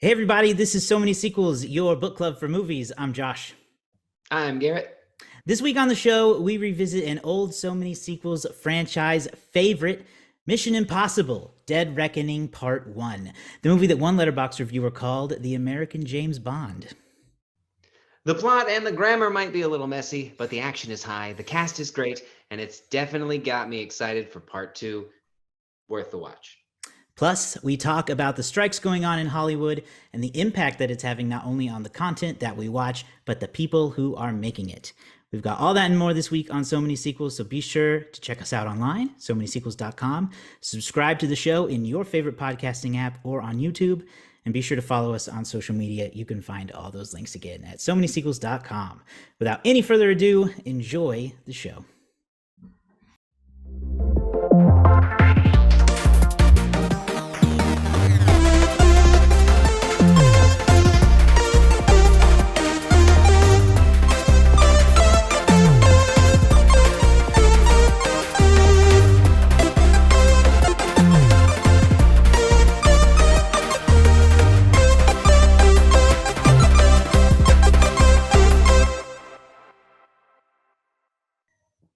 Hey everybody, this is So Many Sequels, your book club for movies. I'm Josh. I'm Garrett. This week on the show, we revisit an old So Many Sequels franchise favorite, Mission Impossible: Dead Reckoning Part 1, the movie that one Letterboxd reviewer called the American James Bond. The plot and the grammar might be a little messy, but the action is high, the cast is great, and it's definitely got me excited for part two. Worth the watch. Plus, we talk about the strikes going on in Hollywood and the impact that it's having not only on the content that we watch, but the people who are making it. We've got all that and more this week on So Many Sequels, so be sure to check us out online, somanysequels.com. Subscribe to the show in your favorite podcasting app or on YouTube, and be sure to follow us on social media. You can find all those links again at somanysequels.com. Without any further ado, enjoy the show.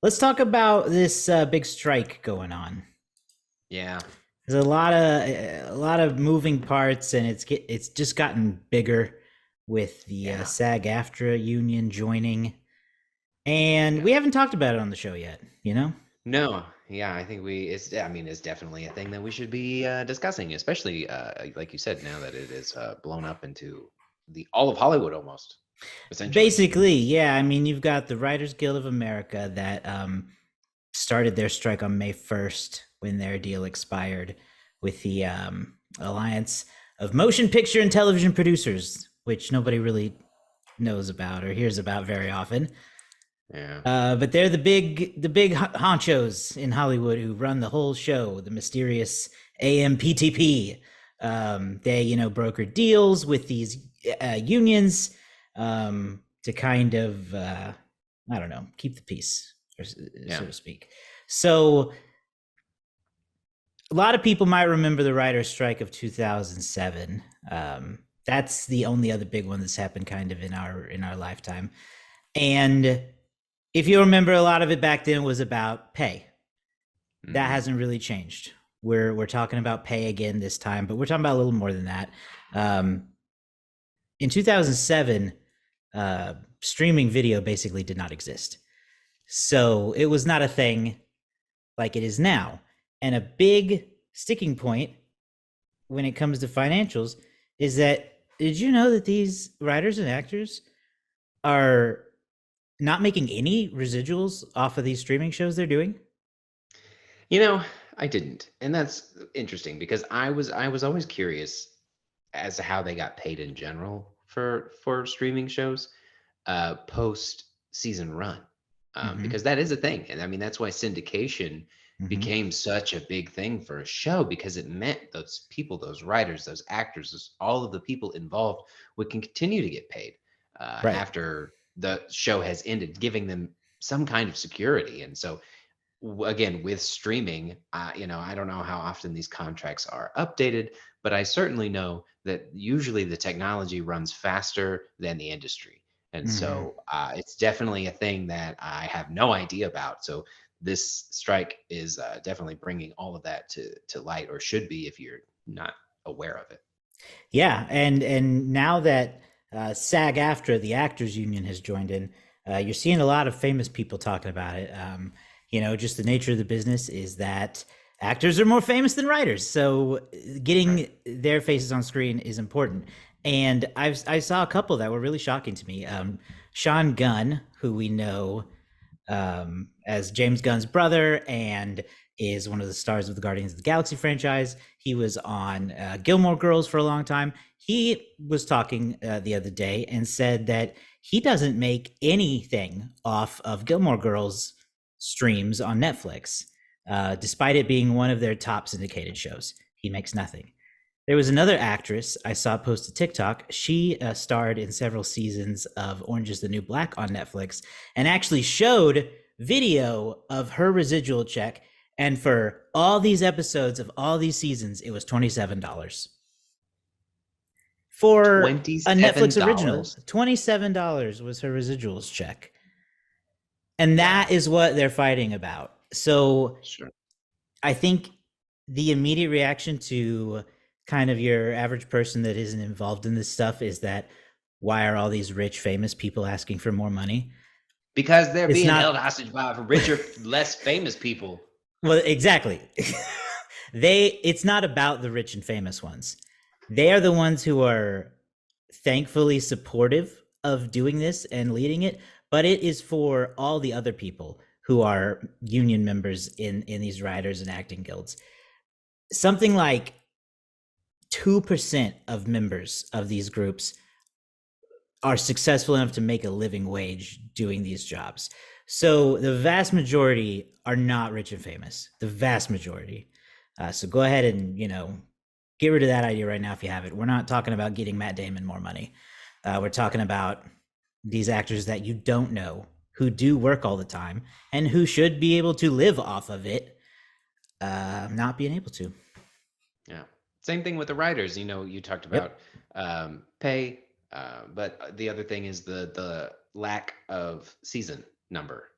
Let's talk about this big strike going on. Yeah. There's a lot of moving parts, and it's just gotten bigger with the SAG-AFTRA union joining, and we haven't talked about it on the show yet. No. Yeah, I think it's definitely a thing that we should be discussing, especially like you said, now that it is blown up into all of Hollywood almost. Essentially. Basically, yeah. I mean, you've got the Writers Guild of America that started their strike on May 1st when their deal expired with the Alliance of Motion Picture and Television Producers, which nobody really knows about or hears about very often. Yeah. But they're the big honchos in Hollywood who run the whole show, the mysterious AMPTP. They, broker deals with these unions to kind of, I don't know, keep the peace, so to speak. So a lot of people might remember the writer's strike of 2007. That's the only other big one that's happened kind of in our lifetime. And if you remember, a lot of it back then was about pay. Mm-hmm. That hasn't really changed. We're talking about pay again this time, but we're talking about a little more than that. In 2007, streaming video basically did not exist. So it was not a thing like it is now. And a big sticking point when it comes to financials is that, did you know that these writers and actors are not making any residuals off of these streaming shows they're doing? I didn't. And that's interesting because I was always curious as to how they got paid in general for streaming shows post season run, because that is a thing. And I mean, that's why syndication became such a big thing for a show, because it meant those people, those writers, those actors, all of the people involved would continue to get paid after the show has ended, giving them some kind of security. And so again, with streaming, I don't know how often these contracts are updated, but I certainly know that usually the technology runs faster than the industry. And so it's definitely a thing that I have no idea about. So this strike is definitely bringing all of that to light, or should be if you're not aware of it. Yeah, and now that SAG-AFTRA, the actors union, has joined in, you're seeing a lot of famous people talking about it. Just the nature of the business is that actors are more famous than writers, so getting their faces on screen is important. And I saw a couple that were really shocking to me. Sean Gunn, who we know as James Gunn's brother and is one of the stars of the Guardians of the Galaxy franchise. He was on Gilmore Girls for a long time. He was talking the other day and said that he doesn't make anything off of Gilmore Girls streams on Netflix, despite it being one of their top syndicated shows. He makes nothing. There was another actress I saw post to TikTok. She starred in several seasons of Orange is the New Black on Netflix and actually showed video of her residual check. And for all these episodes of all these seasons, it was $27. for a Netflix original. $27? $27 was her residuals check. And that Wow. is what they're fighting about. So Sure. I think the immediate reaction to kind of your average person that isn't involved in this stuff is that why are all these rich, famous people asking for more money? Because they're It's being held not, hostage by richer, less famous people. well, exactly. It's not about the rich and famous ones. They are the ones who are thankfully supportive of doing this and leading it, but it is for all the other people who are union members in these writers and acting guilds. Something like 2% of members of these groups are successful enough to make a living wage doing these jobs. So the vast majority are not rich and famous. The vast majority. So go ahead and get rid of that idea right now if you have it. We're not talking about getting Matt Damon more money. We're talking about these actors that you don't know who do work all the time and who should be able to live off of it, not being able to. Yeah. Same thing with the writers. You talked Yep. about pay, but the other thing is the lack of season number.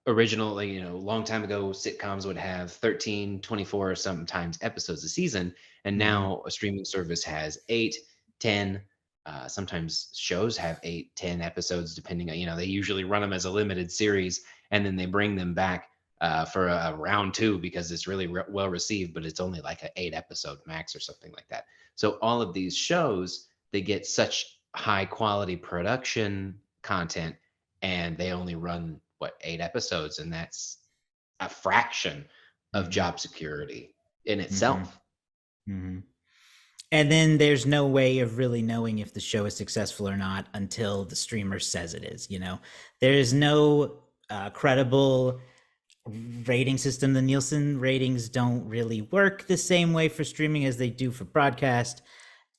Originally, a long time ago, sitcoms would have 13, 24, sometimes episodes a season, and Mm-hmm. now a streaming service has 8, 10. Sometimes shows have 8, 10 episodes, depending on, they usually run them as a limited series, and then they bring them back for a round 2 because it's really well received, but it's only like an 8 episode max or something like that. So all of these shows, they get such high quality production content, and they only run what, 8 episodes, and that's a fraction of Mm-hmm. job security in Mm-hmm. itself. Mm-hmm. And then there's no way of really knowing if the show is successful or not until the streamer says it is. There is no credible rating system. The Nielsen ratings don't really work the same way for streaming as they do for broadcast.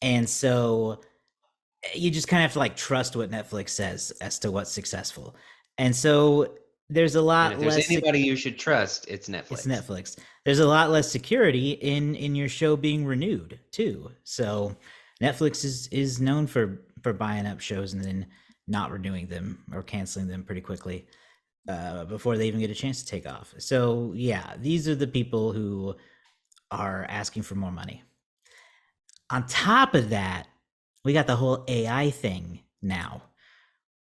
And so you just kind of have to trust what Netflix says as to what's successful. And so there's a And if lot there's less anybody you should trust, it's it's Netflix. Netflix. There's a lot less security in your show being renewed too. So Netflix is known for buying up shows and then not renewing them or canceling them pretty quickly before they even get a chance to take off. So yeah, these are the people who are asking for more money. On top of that, we got the whole AI thing now,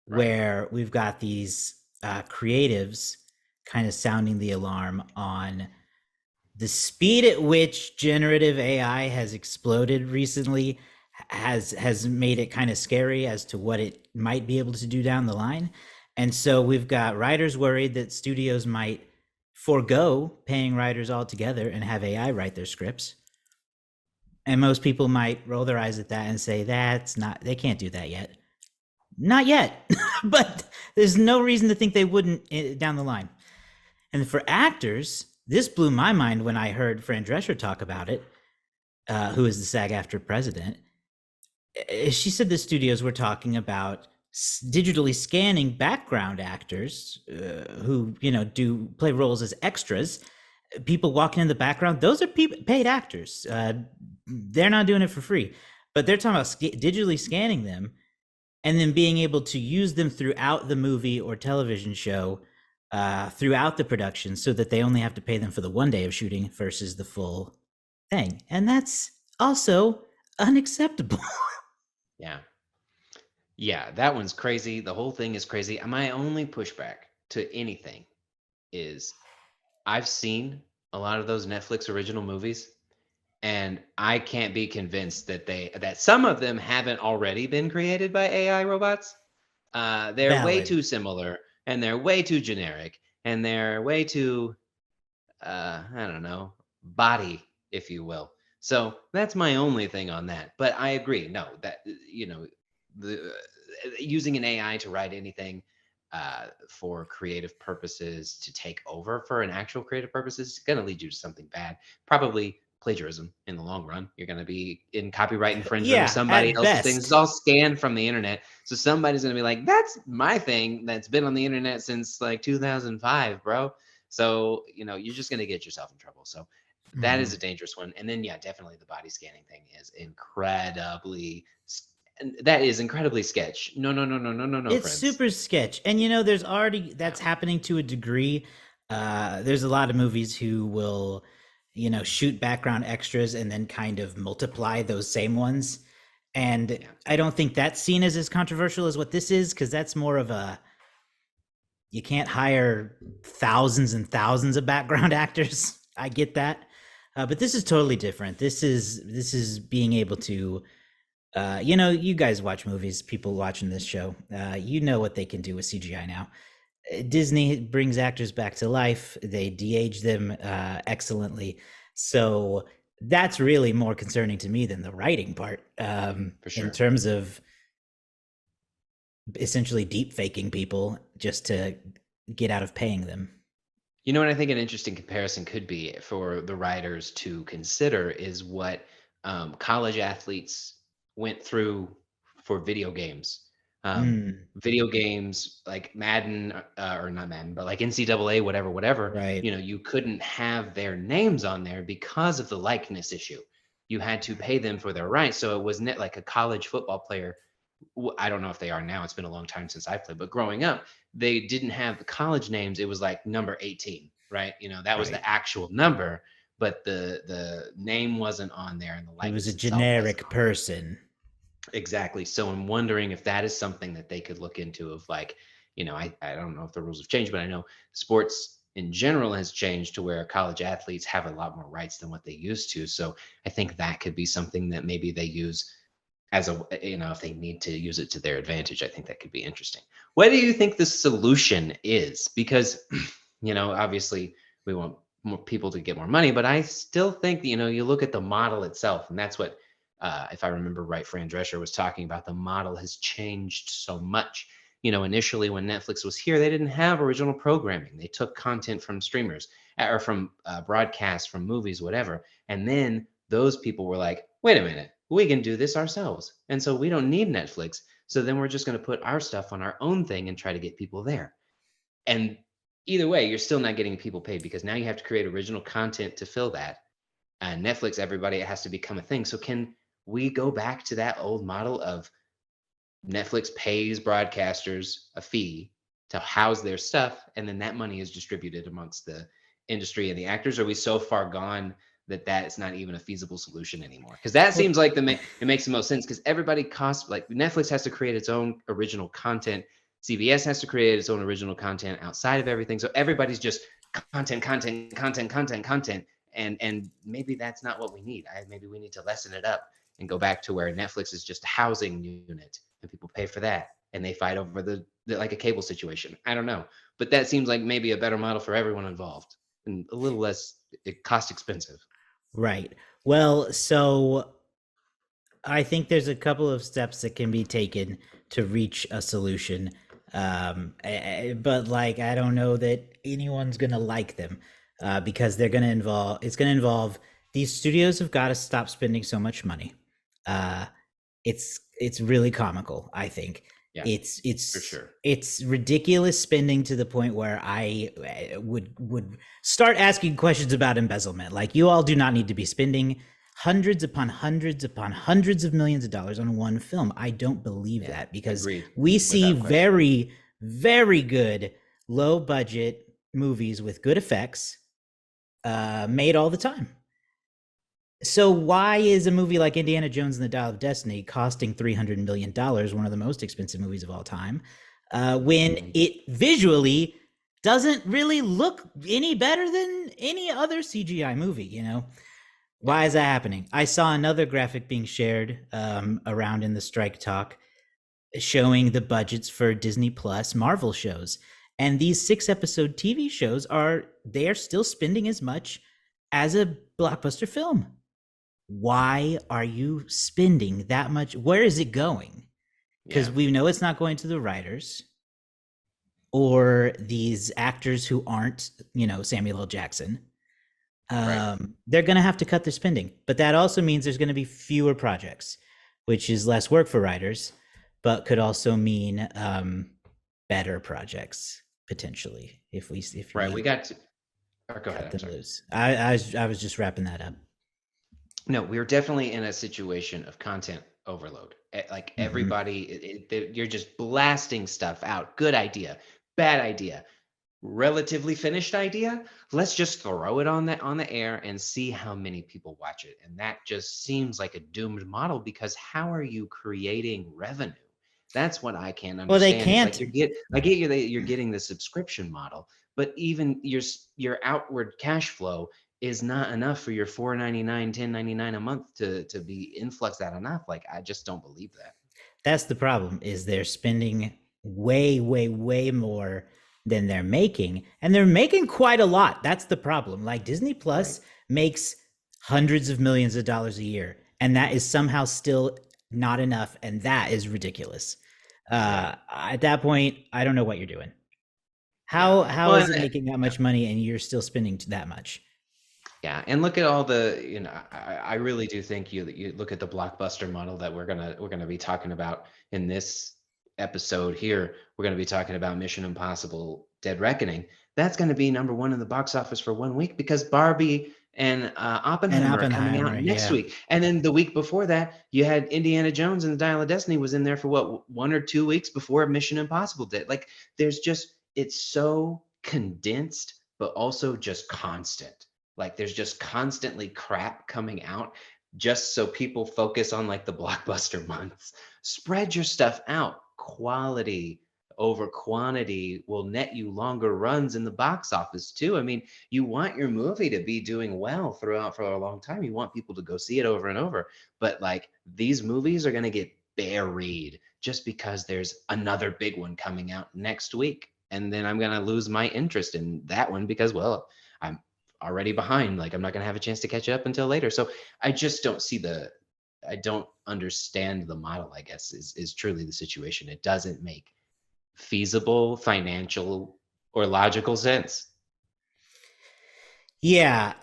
Right. where we've got these creatives kind of sounding the alarm on the speed at which generative AI has exploded recently has made it kind of scary as to what it might be able to do down the line. And so we've got writers worried that studios might forego paying writers altogether and have AI write their scripts. And most people might roll their eyes at that and say, that's not, they can't do that yet. Not yet, but there's no reason to think they wouldn't down the line. And for actors, this blew my mind when I heard Fran Drescher talk about it, who is the SAG-AFTRA president. She said the studios were talking about digitally scanning background actors who do play roles as extras. People walking in the background, those are paid actors. They're not doing it for free, but they're talking about digitally scanning them and then being able to use them throughout the movie or television show, throughout the production, so that they only have to pay them for the one day of shooting versus the full thing. And that's also unacceptable. Yeah. Yeah, that one's crazy. The whole thing is crazy. My only pushback to anything is I've seen a lot of those Netflix original movies, and I can't be convinced that some of them haven't already been created by AI robots. They're way Valid. too similar, and they're way too generic, and they're way too I don't know, body, if you will. So that's my only thing on that. But I agree. No, that the using an AI to write anything for creative purposes to take over for an actual creative purpose is going to lead you to something bad. Probably plagiarism in the long run. You're going to be in copyright infringement of Yeah, somebody at else's things. It's best. all scanned from the internet. So somebody's going to be like, that's my thing that's been on the internet since like 2005, bro. So, you're just going to get yourself in trouble. So That is Mhm. a dangerous one. And then, yeah, definitely the body scanning thing is incredibly, and that is incredibly sketch. No, no, no, no, no, no, no, It's friends. super sketch. And there's already that's No. happening to a degree. There's a lot of movies who will, shoot background extras and then kind of multiply those same ones. And Yeah. I don't think that's seen as controversial as what this is, because that's more of a you can't hire thousands and thousands of background actors. I get that. But this is totally different. This is being able to you guys watch movies, people watching this show, you know what they can do with CGI now. Disney brings actors back to life. They de-age them excellently. So that's really more concerning to me than the writing part, For in sure. terms of essentially deep faking people just to get out of paying them. You know what I think an interesting comparison could be for the writers to consider is what college athletes went through for video games. Mm, Video games like Madden, or not Madden, but like NCAA, whatever, whatever. right. You couldn't have their names on there because of the likeness issue. You had to pay them for their rights. So it was not like a college football player. I don't know if they are now. It's been a long time since I played, but growing up, they didn't have the college names. It was like number 18, right? That was Right. the actual number, but the name wasn't on there and the It was a likeness itself wasn't generic on there. person. Exactly. So I'm wondering if that is something that they could look into of like, I don't know if the rules have changed, but I know sports in general has changed to where college athletes have a lot more rights than what they used to. So I think that could be something that maybe they use as a, if they need to use it to their advantage. I think that could be interesting. What do you think the solution is? Because obviously we want more people to get more money, but I still think that, you look at the model itself, and that's what, if I remember right, Fran Drescher was talking about. The model has changed so much. Initially when Netflix was here, they didn't have original programming. They took content from streamers, or from broadcasts, from movies, whatever. And then those people were like, wait a minute, we can do this ourselves. And so we don't need Netflix. So then we're just going to put our stuff on our own thing and try to get people there. And either way, you're still not getting people paid because now you have to create original content to fill that. And Netflix, everybody, it has to become a thing. So can we go back to that old model of Netflix pays broadcasters a fee to house their stuff, and then that money is distributed amongst the industry and the actors? Are we so far gone that that's not even a feasible solution anymore? Because that Well, seems like it makes the most sense. Because everybody costs, like, Netflix has to create its own original content, CBS has to create its own original content outside of everything. So everybody's just content, content, content, content, content, and maybe that's not what we need. Maybe we need to lessen it up and go back to where Netflix is just a housing unit and people pay for that and they fight over the like a cable situation. I don't know, but that seems like maybe a better model for everyone involved and a little less cost expensive. right. Well, so I think there's a couple of steps that can be taken to reach a solution. But like, I don't know that anyone's gonna like them, because it's gonna involve these studios have got to stop spending so much money. Uh, it's really comical. I think Yeah, it's for it's sure. it's ridiculous spending to the point where I would start asking questions about embezzlement. Like, you all do not need to be spending hundreds upon hundreds of millions of dollars on one film. I don't believe Yeah, that, because agreed. we see Without question. very, very good low budget movies with good effects made all the time. So why is a movie like Indiana Jones and the Dial of Destiny costing $300 million, one of the most expensive movies of all time, when Mhm. it visually doesn't really look any better than any other CGI movie? Yeah, Why is that happening? I saw another graphic being shared around in the strike talk showing the budgets for Disney Plus Marvel shows. And these 6 episode TV shows they are still spending as much as a blockbuster film. Why are you spending that much? Where is it going? Because yeah, we know it's not going to the writers or these actors who aren't, Samuel L. Jackson. right. They're going to have to cut their spending, but that also means there's going to be fewer projects, which is less work for writers, but could also mean better projects potentially if Right. we. Or go ahead. cut I'm them sorry. loose. I was just wrapping that up. No, we're definitely in a situation of content overload. Like Hmm. everybody, you're just blasting stuff out. Good idea, bad idea, relatively finished idea. Let's just throw it on the air and see how many people watch it. And that just seems like a doomed model because how are you creating revenue? That's what I can't Well, they understand. Is like can't. I get you that you're getting the subscription model, but even your outward cash flow is not enough for your 4.99, 10.99 a month to be influx that enough. Like I just don't believe that. That's the problem. Is they're spending way, way, way more than they're making, and they're making quite a lot. That's the problem. Like Disney Right. Plus makes hundreds of millions of dollars a year, and that is somehow still not enough, and that is ridiculous. Right. At that point, I don't know what you're doing. Yeah. How Well, is it making that much money and you're still spending that much? yeah, and look at all the, I really do think you look at the blockbuster model that we're gonna be talking about in this episode here. We're gonna be talking about Mission Impossible: Dead Reckoning. That's gonna be number one in the box office for 1 week because Barbie and And Oppenheimer are coming out Oppenheimer, next yeah. week, and then the week before that, you had Indiana Jones and the Dial of Destiny was in there for what 1 or 2 weeks before Mission Impossible did. Like, there's just it's so condensed, but also just constant. Like there's just constantly crap coming out just so people focus on like the blockbuster months. Spread your stuff out. Quality over quantity will net you longer runs in the box office too. I mean, you want your movie to be doing well throughout for a long time. You want people to go see it over and over. But like these movies are going to get buried just because there's another big one coming out next week. And then I'm going to lose my interest in that one because, well, I'm already behind. Like I'm not going to have a chance to catch up until later. So I just don't see I don't understand the model, I guess, is truly the situation. It doesn't make feasible financial or logical sense. Yeah.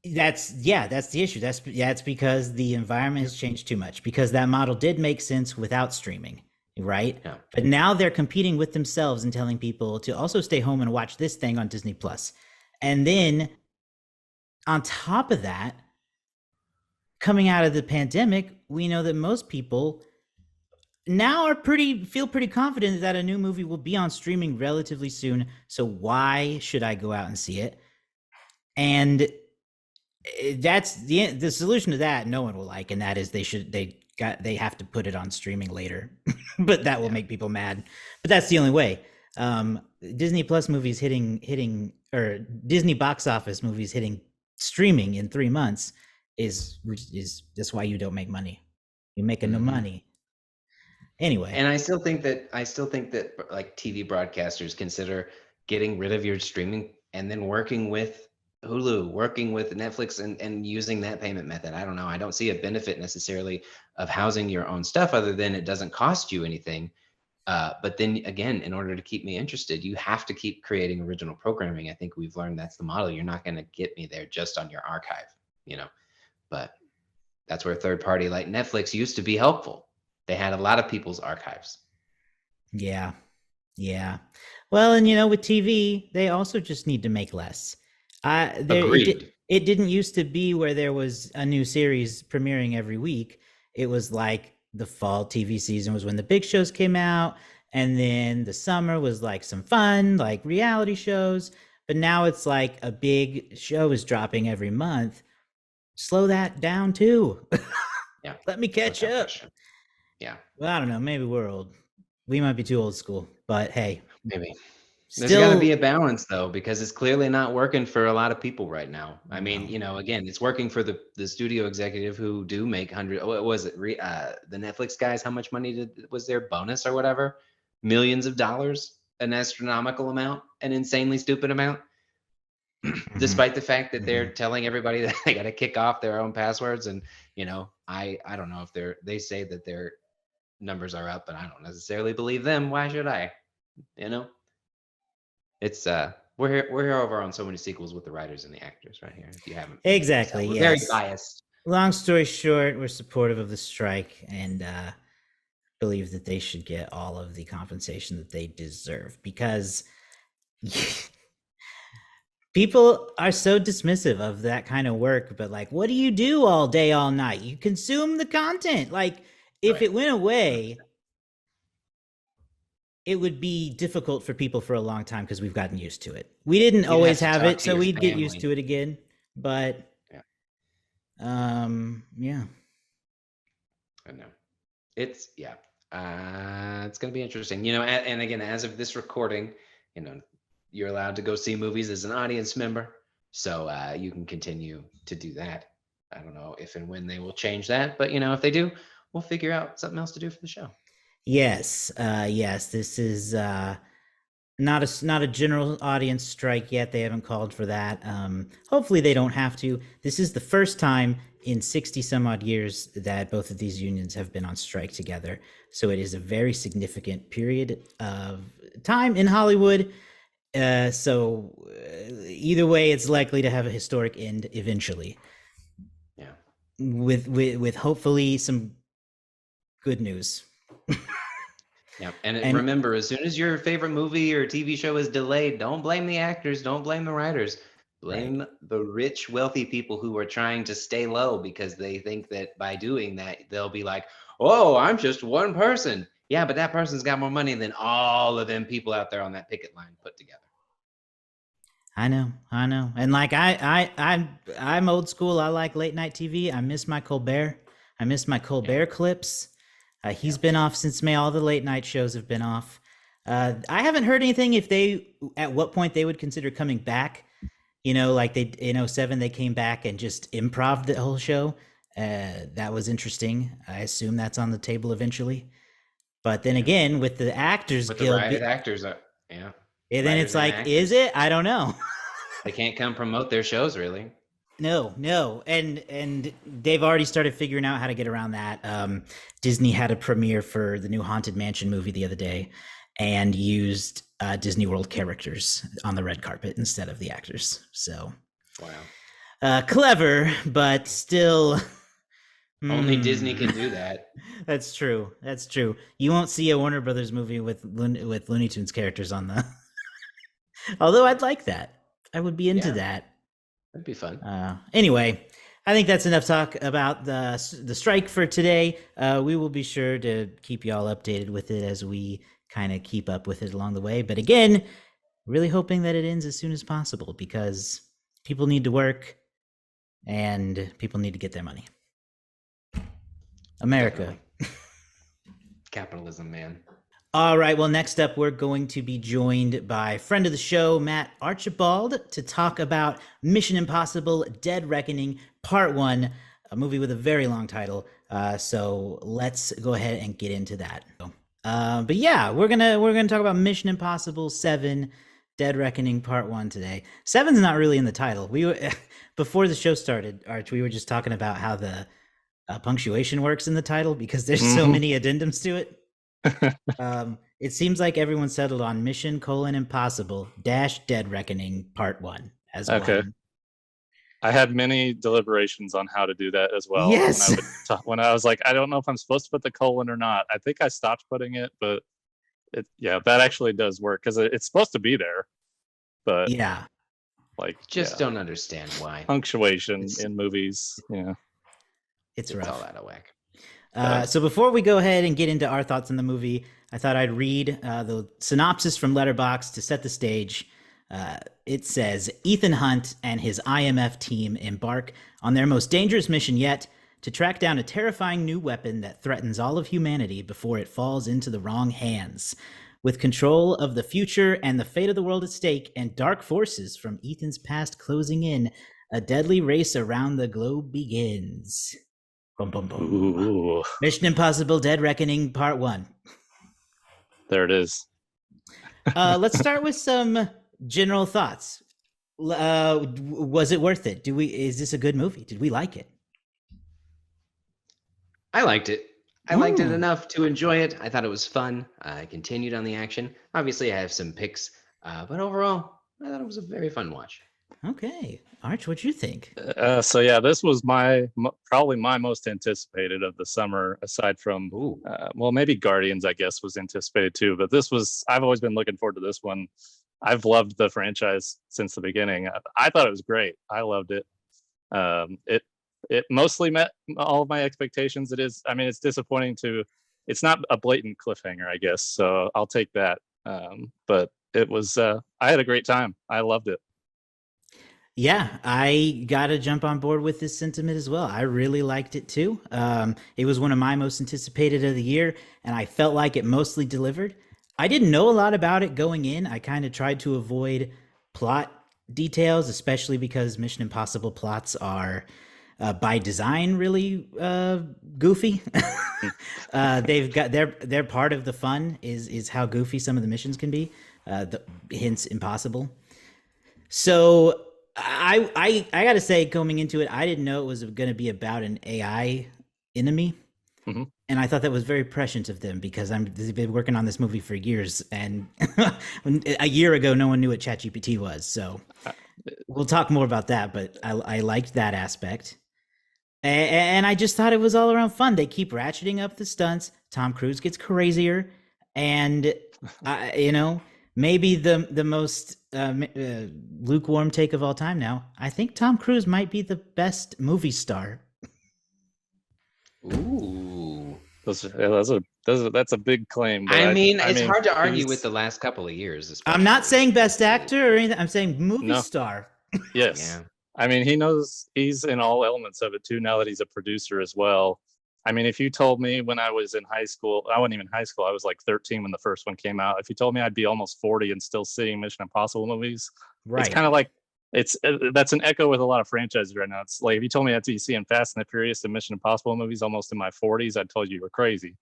That's the issue. It's because the environment has changed too much because that model did make sense without streaming, right? Yeah. But now they're competing with themselves and telling people to also stay home and watch this thing on Disney Plus. And then on top of that, coming out of the pandemic, we know that most people now are feel pretty confident that a new movie will be on streaming relatively soon. So why should I go out and see it? And that's the solution to that no one will like, and that is they have to put it on streaming later. But that will Yeah. make people mad, but that's the only way. Disney Plus movies hitting or Disney box office movies hitting streaming in 3 months is that's why you don't make money. You're making no Hmm. money anyway. And I still think that like TV broadcasters consider getting rid of your streaming and then working with Hulu, working with Netflix and using that payment method. I don't know. I don't see a benefit necessarily of housing your own stuff other than it doesn't cost you anything. But then again, in order to keep me interested, you have to keep creating original programming. I think we've learned that's the model. You're not going to get me there just on your archive, you know. But that's where third party like Netflix used to be helpful. They had a lot of people's archives. Yeah. Yeah. Well, and with TV, they also just need to make less. Agreed. It didn't used to be where there was a new series premiering every week. It was like the fall TV season was when the big shows came out, and then the summer was like some fun, like reality shows. But now it's like a big show is dropping every month. Slow that down too. Yeah, Let me catch without up. question. Yeah, Well, I don't know. Maybe we're old. We might be too old school, but hey, maybe. There's got to be still a balance though, because it's clearly not working for a lot of people right now. I mean, no. again, it's working for the studio executive who do make what was it? The Netflix guys, how much money was their bonus or whatever? Millions of dollars, an astronomical amount, an insanely stupid amount, Mhm, despite the fact that they're mhm. telling everybody that they got to kick off their own passwords. And I don't know if they say that their numbers are up, but I don't necessarily believe them. Why should I? You know, it's we're here over on so many sequels with the writers and the actors right here. If you haven't been able to tell, Exactly, we're very yes. biased. Long story short, we're supportive of the strike and believe that they should get all of the compensation that they deserve because People are so dismissive of that kind of work, but like, what do you do all day, all night? You consume the content. Like, if Right. it went 100%. away, it would be difficult for people for a long time because we've gotten used to it. We didn't You'd have always to have talk it, to so your we'd get used family. to it again. But Yeah, yeah. I know. It's yeah. It's gonna be interesting. And again, as of this recording, you know, you're allowed to go see movies as an audience member, so you can continue to do that. I don't know if and when they will change that, but if they do, we'll figure out something else to do for the show. Yes, yes. This is not a general audience strike yet. They haven't called for that. Hopefully, they don't have to. This is the first time in 60 some odd years that both of these unions have been on strike together. So it is a very significant period of time in Hollywood. Either way, it's likely to have a historic end eventually, Yeah. with hopefully some good news. Yeah. And And remember, as soon as your favorite movie or TV show is delayed, don't blame the actors, don't blame the writers. right. Blame the rich, wealthy people who are trying to stay low because they think that by doing that, they'll be like, oh, I'm just one person. Yeah, but that person's got more money than all of them people out there on that picket line put together. I know. And like I'm old school. I like late night TV. I miss my Colbert. I miss my Yeah. Colbert clips. He's Yeah. been off since May. All the late night shows have been off. I haven't heard anything if they at what point they would consider coming back. Like they in '07 they came back and just improv the whole show. That was interesting. I assume that's on the table eventually. But then Yeah. again, with the Actors With the Guild, riot actors, yeah. then it's Writers and like, is actors. it? I don't know. They can't come promote their shows really. No, and they've already started figuring out how to get around that. Disney had a premiere for the new Haunted Mansion movie the other day, and used Disney World characters on the red carpet instead of the actors. So Wow. clever, but still. Only Disney Hmm. can do that. That's true. That's true. You won't see a Warner Brothers movie with Looney Tunes characters on the. Although I'd like that. I would be into Yeah, that. that'd be fun. Anyway, I think that's enough talk about the strike for today. We will be sure to keep you all updated with it as we kind of keep up with it along the way. But again, really hoping that it ends as soon as possible because people need to work and people need to get their money. America. Definitely. Capitalism, man. All right. Well, next up, we're going to be joined by friend of the show, Matt Archibald, to talk about Mission Impossible: Dead Reckoning Part One, a movie with a very long title. So let's go ahead and get into that. But yeah, we're gonna talk about Mission Impossible 7, Dead Reckoning Part One today. Seven's not really in the title. We were before the show started, Arch. We were just talking about how the punctuation works in the title because there's so many addendums to it. It seems like everyone settled on Mission: Impossible dash Dead Reckoning Part One as Okay. one. I had many deliberations on how to do that as well. Yes. When I was like, I don't know if I'm supposed to put the colon or not. I think I stopped putting it, but that actually does work because it's supposed to be there. But Yeah. Just don't understand why. Punctuation in movies, It's It's all rough. out of whack. So before we go ahead and get into our thoughts on the movie, I thought I'd read the synopsis from Letterboxd to set the stage. It says Ethan Hunt and his IMF team embark on their most dangerous mission yet to track down a terrifying new weapon that threatens all of humanity before it falls into the wrong hands. With control of the future and the fate of the world at stake, and dark forces from Ethan's past closing in, a deadly race around the globe begins. Boom, boom, boom. Ooh, Mission Impossible: Dead Reckoning Part One. there it is. Let's start with some general thoughts. Was it worth it? Is this a good movie? Did we like it? I liked it. I liked it enough to enjoy it. I thought it was fun. I continued on the action. Obviously, I have some picks, but overall, I thought it was a very fun watch. Okay, Arch, what'd you think? This was probably my most anticipated of the summer, aside from maybe Guardians, I guess, was anticipated too. But I've always been looking forward to this one. I've loved the franchise since the beginning. I thought it was great. I loved it. It mostly met all of my expectations. It is, I mean, it's disappointing it's not a blatant cliffhanger, I guess. So I'll take that. But it was, I had a great time. I loved it. Yeah, I got to jump on board with this sentiment as well. I really liked it too. It was one of my most anticipated of the year, and I felt like it mostly delivered. I didn't know a lot about it going in. I kind of tried to avoid plot details, especially because Mission Impossible plots are by design really goofy. They've got they're part of the fun is how goofy some of the missions can be. Hence impossible. So I got to say, coming into it, I didn't know it was going to be about an AI enemy, and I thought that was very prescient of them because they've been working on this movie for years, and a year ago, no one knew what ChatGPT was. So we'll talk more about that, but I liked that aspect. And I just thought it was all around fun. They keep ratcheting up the stunts. Tom Cruise gets crazier, and maybe the most lukewarm take of all time. Now, I think Tom Cruise might be the best movie star. Ooh, That's a big claim. But I mean, it's mean, hard to argue with the last couple of years. I'm not especially. saying best actor or anything. I'm saying movie star. Yes. Yeah. I mean, he's in all elements of it too, now that he's a producer as well. I mean, if you told me when I was in high school, I wasn't even in high school, I was like 13 when the first one came out. If you told me I'd be almost 40 and still seeing Mission Impossible movies, Right. It's kind of like, that's an echo with a lot of franchises right now. It's like, if you told me I'd be seeing Fast and the Furious and Mission Impossible movies almost in my 40s, I'd told you were crazy.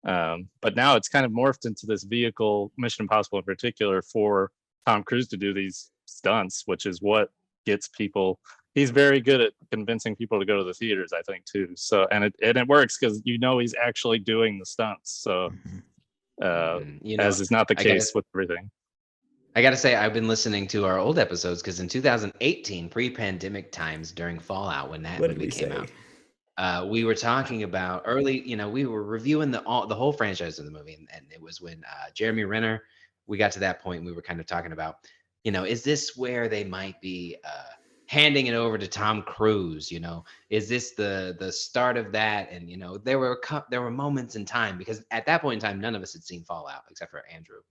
But now it's kind of morphed into this vehicle, Mission Impossible in particular, for Tom Cruise to do these stunts, which is what gets people. He's very good at convincing people to go to the theaters, I think, too. So and it works because he's actually doing the stunts. So as is not the case with everything. I gotta say, I've been listening to our old episodes because in 2018, pre-pandemic times during Fallout, when that movie came out, we were talking about early. We were reviewing the whole franchise of the movie, and it was when Jeremy Renner. We got to that point. We were kind of talking about, is this where they might be handing it over to Tom Cruise? Is this the start of that? And there were moments in time because at that point in time, none of us had seen Fallout except for Andrew.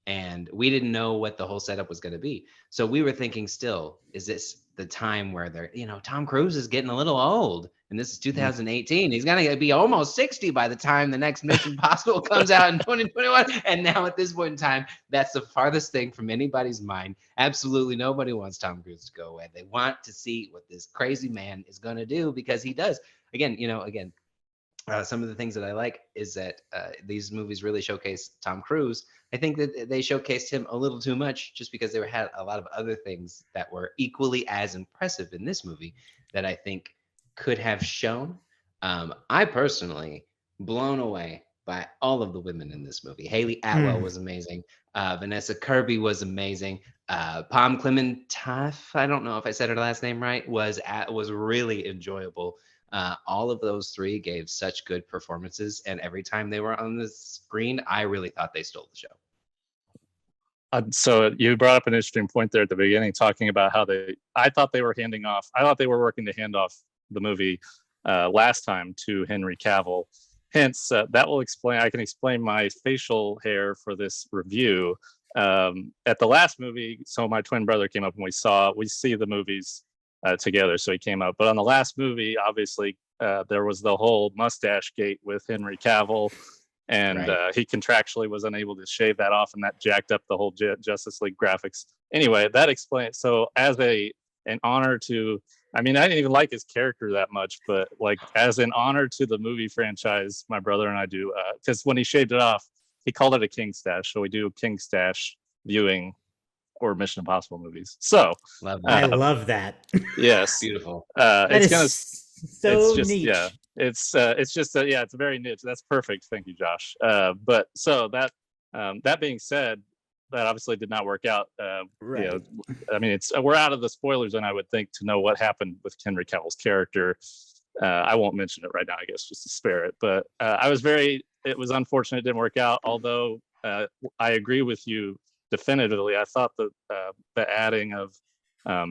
And we didn't know what the whole setup was going to be. So we were thinking still, is this the time where Tom Cruise is getting a little old and this is 2018. He's going to be almost 60 by the time the next Mission Impossible comes out in 2021. And now at this point in time, that's the farthest thing from anybody's mind. Absolutely nobody wants Tom Cruise to go away. They want to see what this crazy man is going to do because he does. Again, some of the things that I like is that these movies really showcase Tom Cruise. I think that they showcased him a little too much just because they had a lot of other things that were equally as impressive in this movie that I think could have shown. I personally blown away by all of the women in this movie. Haley Atwell was amazing. Vanessa Kirby was amazing. Pom Klementieff, I don't know if I said her last name right, was really enjoyable. All of those three gave such good performances, and every time they were on the screen, I really thought they stole the show. So you brought up an interesting point there at the beginning, talking about how I thought they were working to hand off the movie last time to Henry Cavill. Hence, that will explain. I can explain my facial hair for this review. At the last movie, so my twin brother came up and we see the movies together, so he came up. But on the last movie, obviously, there was the whole mustache gate with Henry Cavill, and right. He contractually was unable to shave that off, and that jacked up the whole Justice League graphics. Anyway, that explains. So as an honor to, I mean, I didn't even like his character that much, but like as an honor to the movie franchise, my brother and I do, because when he shaved it off, he called it a king stash. So we do king stash viewing or Mission Impossible movies. So I love that. Yes, beautiful. So niche. Yeah, it's just it's very niche. That's perfect. Thank you, Josh. But so that being said, that obviously did not work out. Right. I mean, we're out of the spoilers, and I would think to know what happened with Henry Cavill's character. I won't mention it right now, I guess, just to spare it. But it was unfortunate it didn't work out. Although I agree with you definitively. I thought the adding of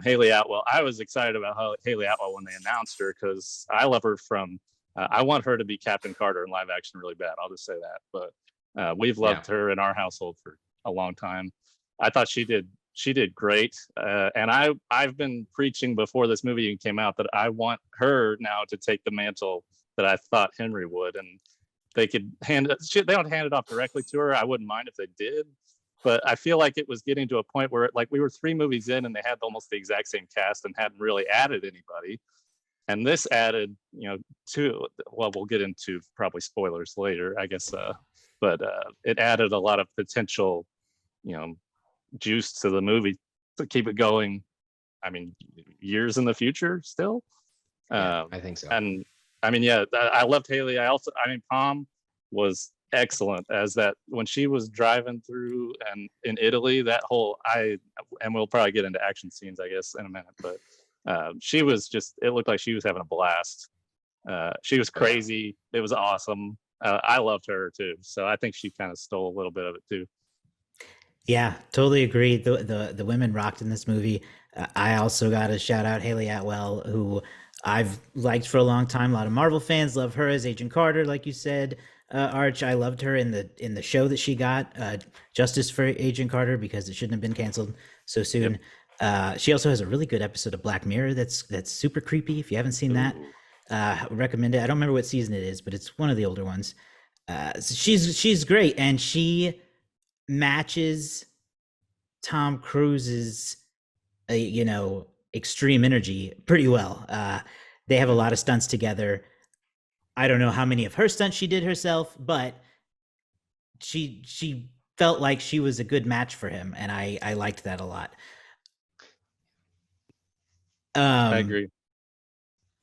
Haley Atwell, I was excited about Haley Atwell when they announced her, because I love her from I want her to be Captain Carter in live action really bad. I'll just say that. But we've loved her in our household for a long time. I thought she did great. And I've been preaching before this movie even came out that I want her now to take the mantle that I thought Henry would. And they could they don't hand it off directly to her. I wouldn't mind if they did. But I feel like it was getting to a point where like we were 3 movies in and they had almost the exact same cast and hadn't really added anybody. And this added, well, we'll get into probably spoilers later, I guess. But it added a lot of potential, juice to the movie to keep it going. I mean, years in the future still. I think so. And I mean, yeah, I loved Haley. Palm was excellent as that when she was driving through and in Italy, that whole and we'll probably get into action scenes, I guess, in a minute, but she was it looked like she was having a blast. She was crazy. It was awesome. I loved her too. So I think she kind of stole a little bit of it too. Yeah, totally agree. The women rocked in this movie. I also got to shout out Haley Atwell, who I've liked for a long time. A lot of Marvel fans love her as Agent Carter, like you said. Arch, I loved her in the show that she got, Justice for Agent Carter, because it shouldn't have been canceled so soon. Yep. She also has a really good episode of Black Mirror that's super creepy. If you haven't seen that, recommend it. I don't remember what season it is, but it's one of the older ones. So she's great, and she matches Tom Cruise's extreme energy pretty well. They have a lot of stunts together. I don't know how many of her stunts she did herself, but she felt like she was a good match for him, and I liked that a lot. I agree.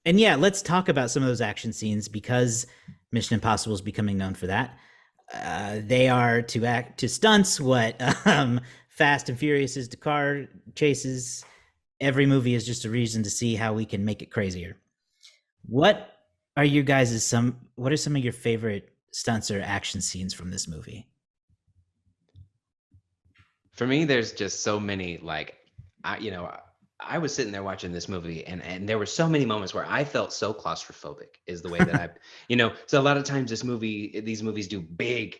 And yeah, let's talk about some of those action scenes, because Mission Impossible is becoming known for that. They are to stunts what Fast and Furious is to car chases. Every movie is just a reason to see how we can make it crazier. What are some of your favorite stunts or action scenes from this movie? For me, there's just so many, I was sitting there watching this movie, and there were so many moments where I felt so claustrophobic, is the way that so a lot of times these movies do big,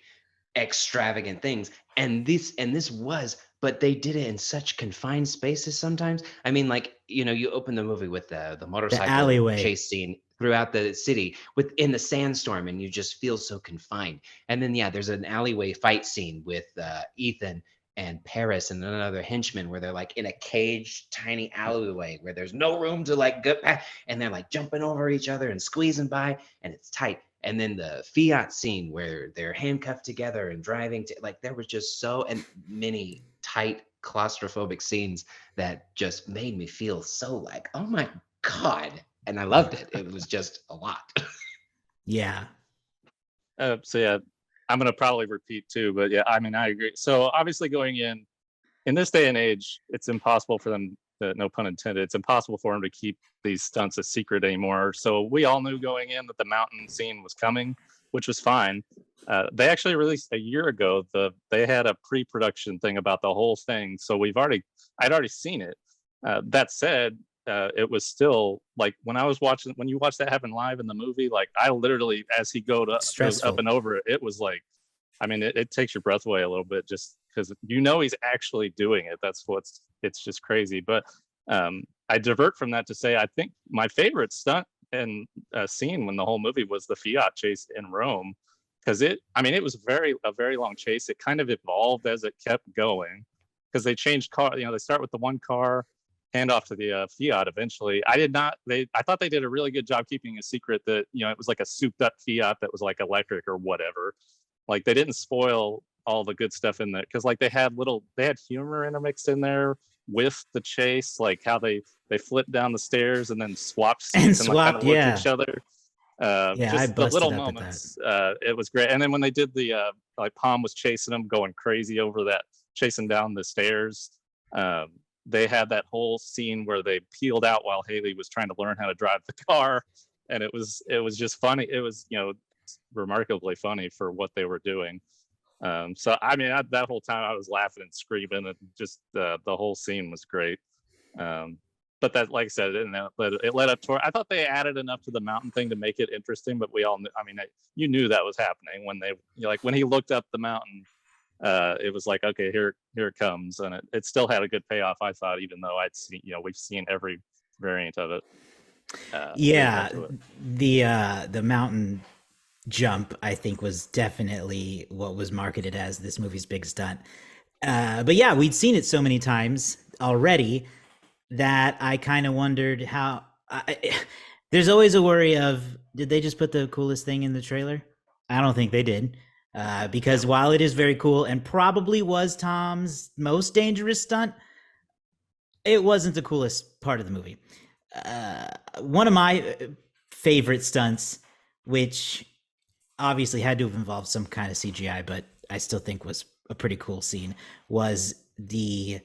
extravagant things, and this was, but they did it in such confined spaces sometimes. I mean, you open the movie with the motorcycle alleyway chase scene throughout the city within the sandstorm, and you just feel so confined. And then there's an alleyway fight scene with Ethan and Paris and another henchman where they're like in a caged tiny alleyway where there's no room to get back, and they're like jumping over each other and squeezing by, and it's tight. And then the Fiat scene where they're handcuffed together and driving there was just so many tight claustrophobic scenes that just made me feel so oh my God. And I loved it. It was just a lot. Yeah. So yeah, I'm going to probably repeat too, but yeah, I mean, I agree. So obviously going in this day and age, it's impossible for them, no pun intended, it's impossible for them to keep these stunts a secret anymore. So we all knew going in that the mountain scene was coming, which was fine. They actually released a year ago, they had a pre-production thing about the whole thing. So I'd already seen it. That said, it was still when you watch that happen live in the movie, I literally, as he goes up and over it, it was it takes your breath away a little bit, just because he's actually doing it. It's just crazy. But I divert from that to say, I think my favorite stunt and scene when the whole movie was the Fiat chase in Rome, because it was a very long chase. It kind of evolved as it kept going, because they changed car. They start with the one car, hand off to the Fiat eventually. I thought they did a really good job keeping a secret that it was a souped up Fiat that was electric or whatever. They didn't spoil all the good stuff in there, because they had humor intermixed in there with the chase, how they flipped down the stairs and then swapped seats and kind of looked at each other. Just the little moments. It was great. And then when they did the Palm was chasing them, going crazy over that, chasing down the stairs. They had that whole scene where they peeled out while Haley was trying to learn how to drive the car, and it was just funny. It was remarkably funny for what they were doing. So I mean, that whole time I was laughing and screaming, and just the whole scene was great. But that, like I said, it led up to. I thought they added enough to the mountain thing to make it interesting, but we all knew. I mean, you knew that was happening when when he looked up the mountain. It was like, okay, here it comes, and it still had a good payoff. I thought, even though we've seen every variant of it. Yeah, the mountain jump, I think, was definitely what was marketed as this movie's big stunt. But yeah, we'd seen it so many times already that I kind of wondered how. There's always a worry of, did they just put the coolest thing in the trailer? I don't think they did. Because while it is very cool and probably was Tom's most dangerous stunt, it wasn't the coolest part of the movie. One of my favorite stunts, which obviously had to have involved some kind of CGI, but I still think was a pretty cool scene, was the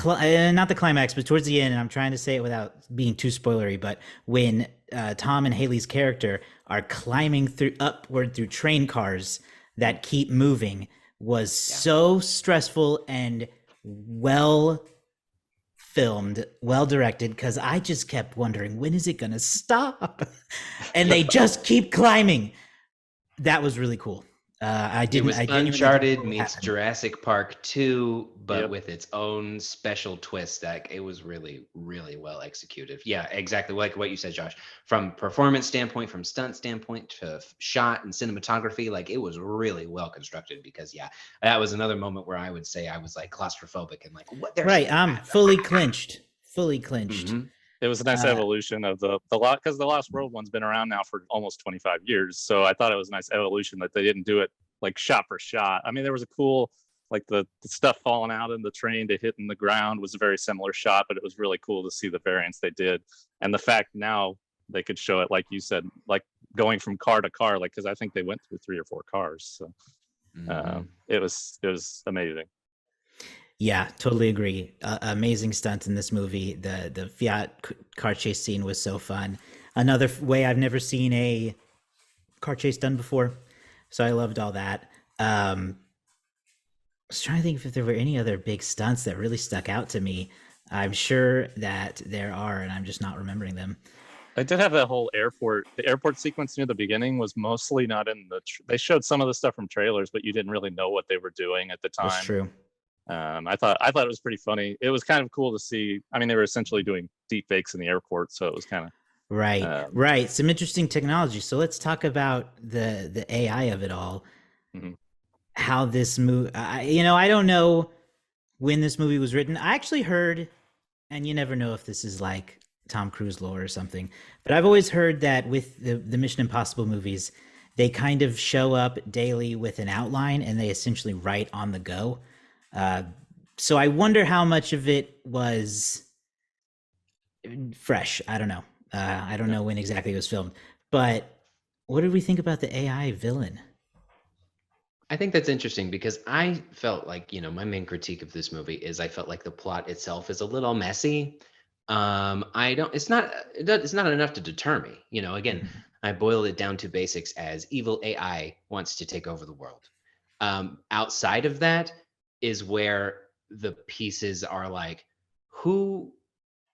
not the climax, but towards the end, and I'm trying to say it without being too spoilery, but when Tom and Haley's character are climbing upward through train cars that keep moving, was so stressful and well filmed, well directed, because I just kept wondering, when is it gonna stop? And they just keep climbing. That was really cool. It was Uncharted meets Jurassic Park 2, but with its own special twist. That it was really, really well executed. Yeah, exactly like what you said, Josh. From performance standpoint, from stunt standpoint, to shot and cinematography, like it was really well constructed. Because that was another moment where I would say I was like claustrophobic and like, what? Right, I'm fully clinched. Mm-hmm. It was a nice evolution of the lot, because the Lost World one's been around now for almost 25 years. So I thought it was a nice evolution that they didn't do it like shot for shot. I mean, there was a cool, like the stuff falling out in the train to hitting the ground was a very similar shot, but it was really cool to see the variants they did. And the fact now they could show it, like you said, like going from car to car, like, because I think they went through 3 or 4 cars. So it was amazing. Yeah, totally agree. Amazing stunt in this movie. The Fiat car chase scene was so fun. Another way I've never seen a car chase done before, so I loved all that. I was trying to think if there were any other big stunts that really stuck out to me. I'm sure that there are, and I'm just not remembering them. I did have that whole the airport sequence near the beginning was mostly not in they showed some of the stuff from trailers, but you didn't really know what they were doing at the time. That's true. I thought it was pretty funny. It was kind of cool to see. I mean, they were essentially doing deep fakes in the airport, so it was kind of right. Some interesting technology. So let's talk about the AI of it all. Mm-hmm. How this movie, I don't know when this movie was written. I actually heard, and you never know if this is like Tom Cruise lore or something, but I've always heard that with the Mission Impossible movies, they kind of show up daily with an outline and they essentially write on the go. So I wonder how much of it was fresh. I don't know. I don't know when exactly it was filmed, but what did we think about the AI villain? I think that's interesting because I felt like, my main critique of this movie is I felt like the plot itself is a little messy. It's not enough to deter me. Again, I boiled it down to basics as evil AI wants to take over the world. Outside of that is where the pieces are like,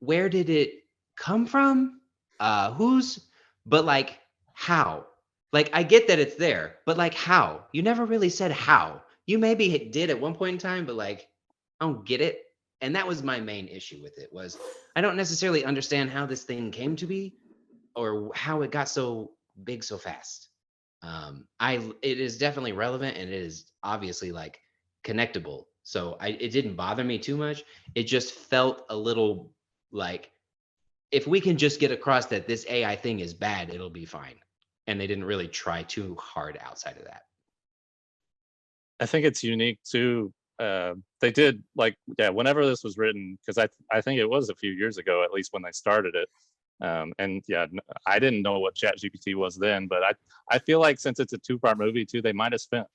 where did it come from? But like, how? Like, I get that it's there, but like, how? You never really said how. You maybe did at one point in time, but like, I don't get it. And that was my main issue with it, was I don't necessarily understand how this thing came to be or how it got so big so fast. It is definitely relevant and it is obviously like connectable. So it didn't bother me too much. It just felt a little like, if we can just get across that this AI thing is bad, it'll be fine. And they didn't really try too hard outside of that. I think it's unique too. They did whenever this was written, because I think it was a few years ago, at least when they started it. I didn't know what ChatGPT was then, but I feel like since it's a 2-part movie too, they might have spent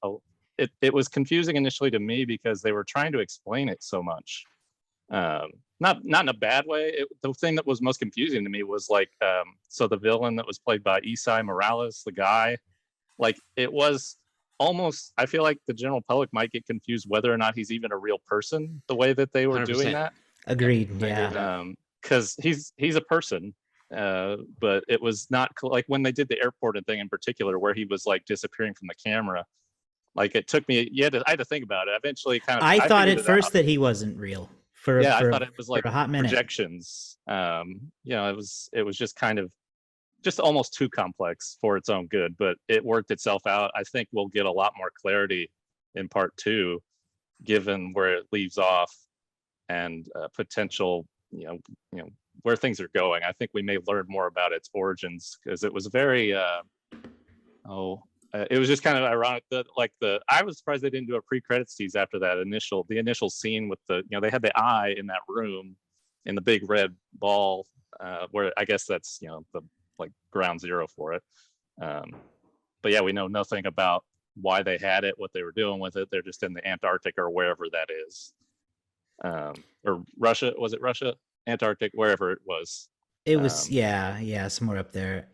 it was confusing initially to me because they were trying to explain it so much. Not in a bad way. The thing that was most confusing to me was so the villain that was played by Isai Morales, the guy, like it was almost, I feel like the general public might get confused whether or not he's even a real person, the way that they were doing 100%. that. Agreed. I agree with Yeah. that. Because he's a person, but it was not like when they did the airport thing in particular, where he was like disappearing from the camera. Like it took me, I had to think about it. Eventually, I thought figured at it out. first that he wasn't real for Yeah, I for thought it was like a hot minute. projections. It was just kind of just almost too complex for its own good, but it worked itself out. I think we'll get a lot more clarity in part 2, given where it leaves off and potential, where things are going. I think we may learn more about its origins, because it was very it was just kind of ironic that I was surprised they didn't do a pre-credits tease after that initial scene with they had the eye in that room in the big red ball, where I guess that's the like ground zero for it. But yeah, we know nothing about why they had it, what they were doing with it. They're just in the Antarctic or wherever that is. Or Russia, was it Russia? Antarctic, wherever it was. It was somewhere up there.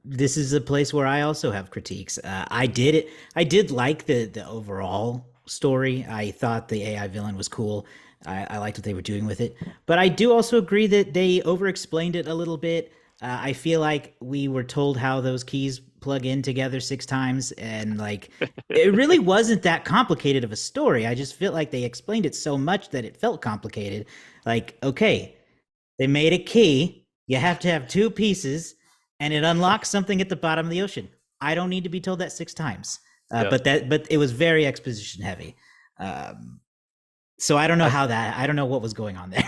This is a place where I also have critiques. I did like the overall story. I thought the AI villain was cool. I liked what they were doing with it, but I do also agree that they over-explained it a little bit. I feel like we were told how those keys plug in together 6 times, and like it really wasn't that complicated of a story. I just feel like they explained it so much that it felt complicated. Like, okay, they made a key. You have to have 2 pieces, and it unlocks something at the bottom of the ocean. I don't need to be told that 6 times. But it was very exposition heavy. So I don't know I don't know what was going on there.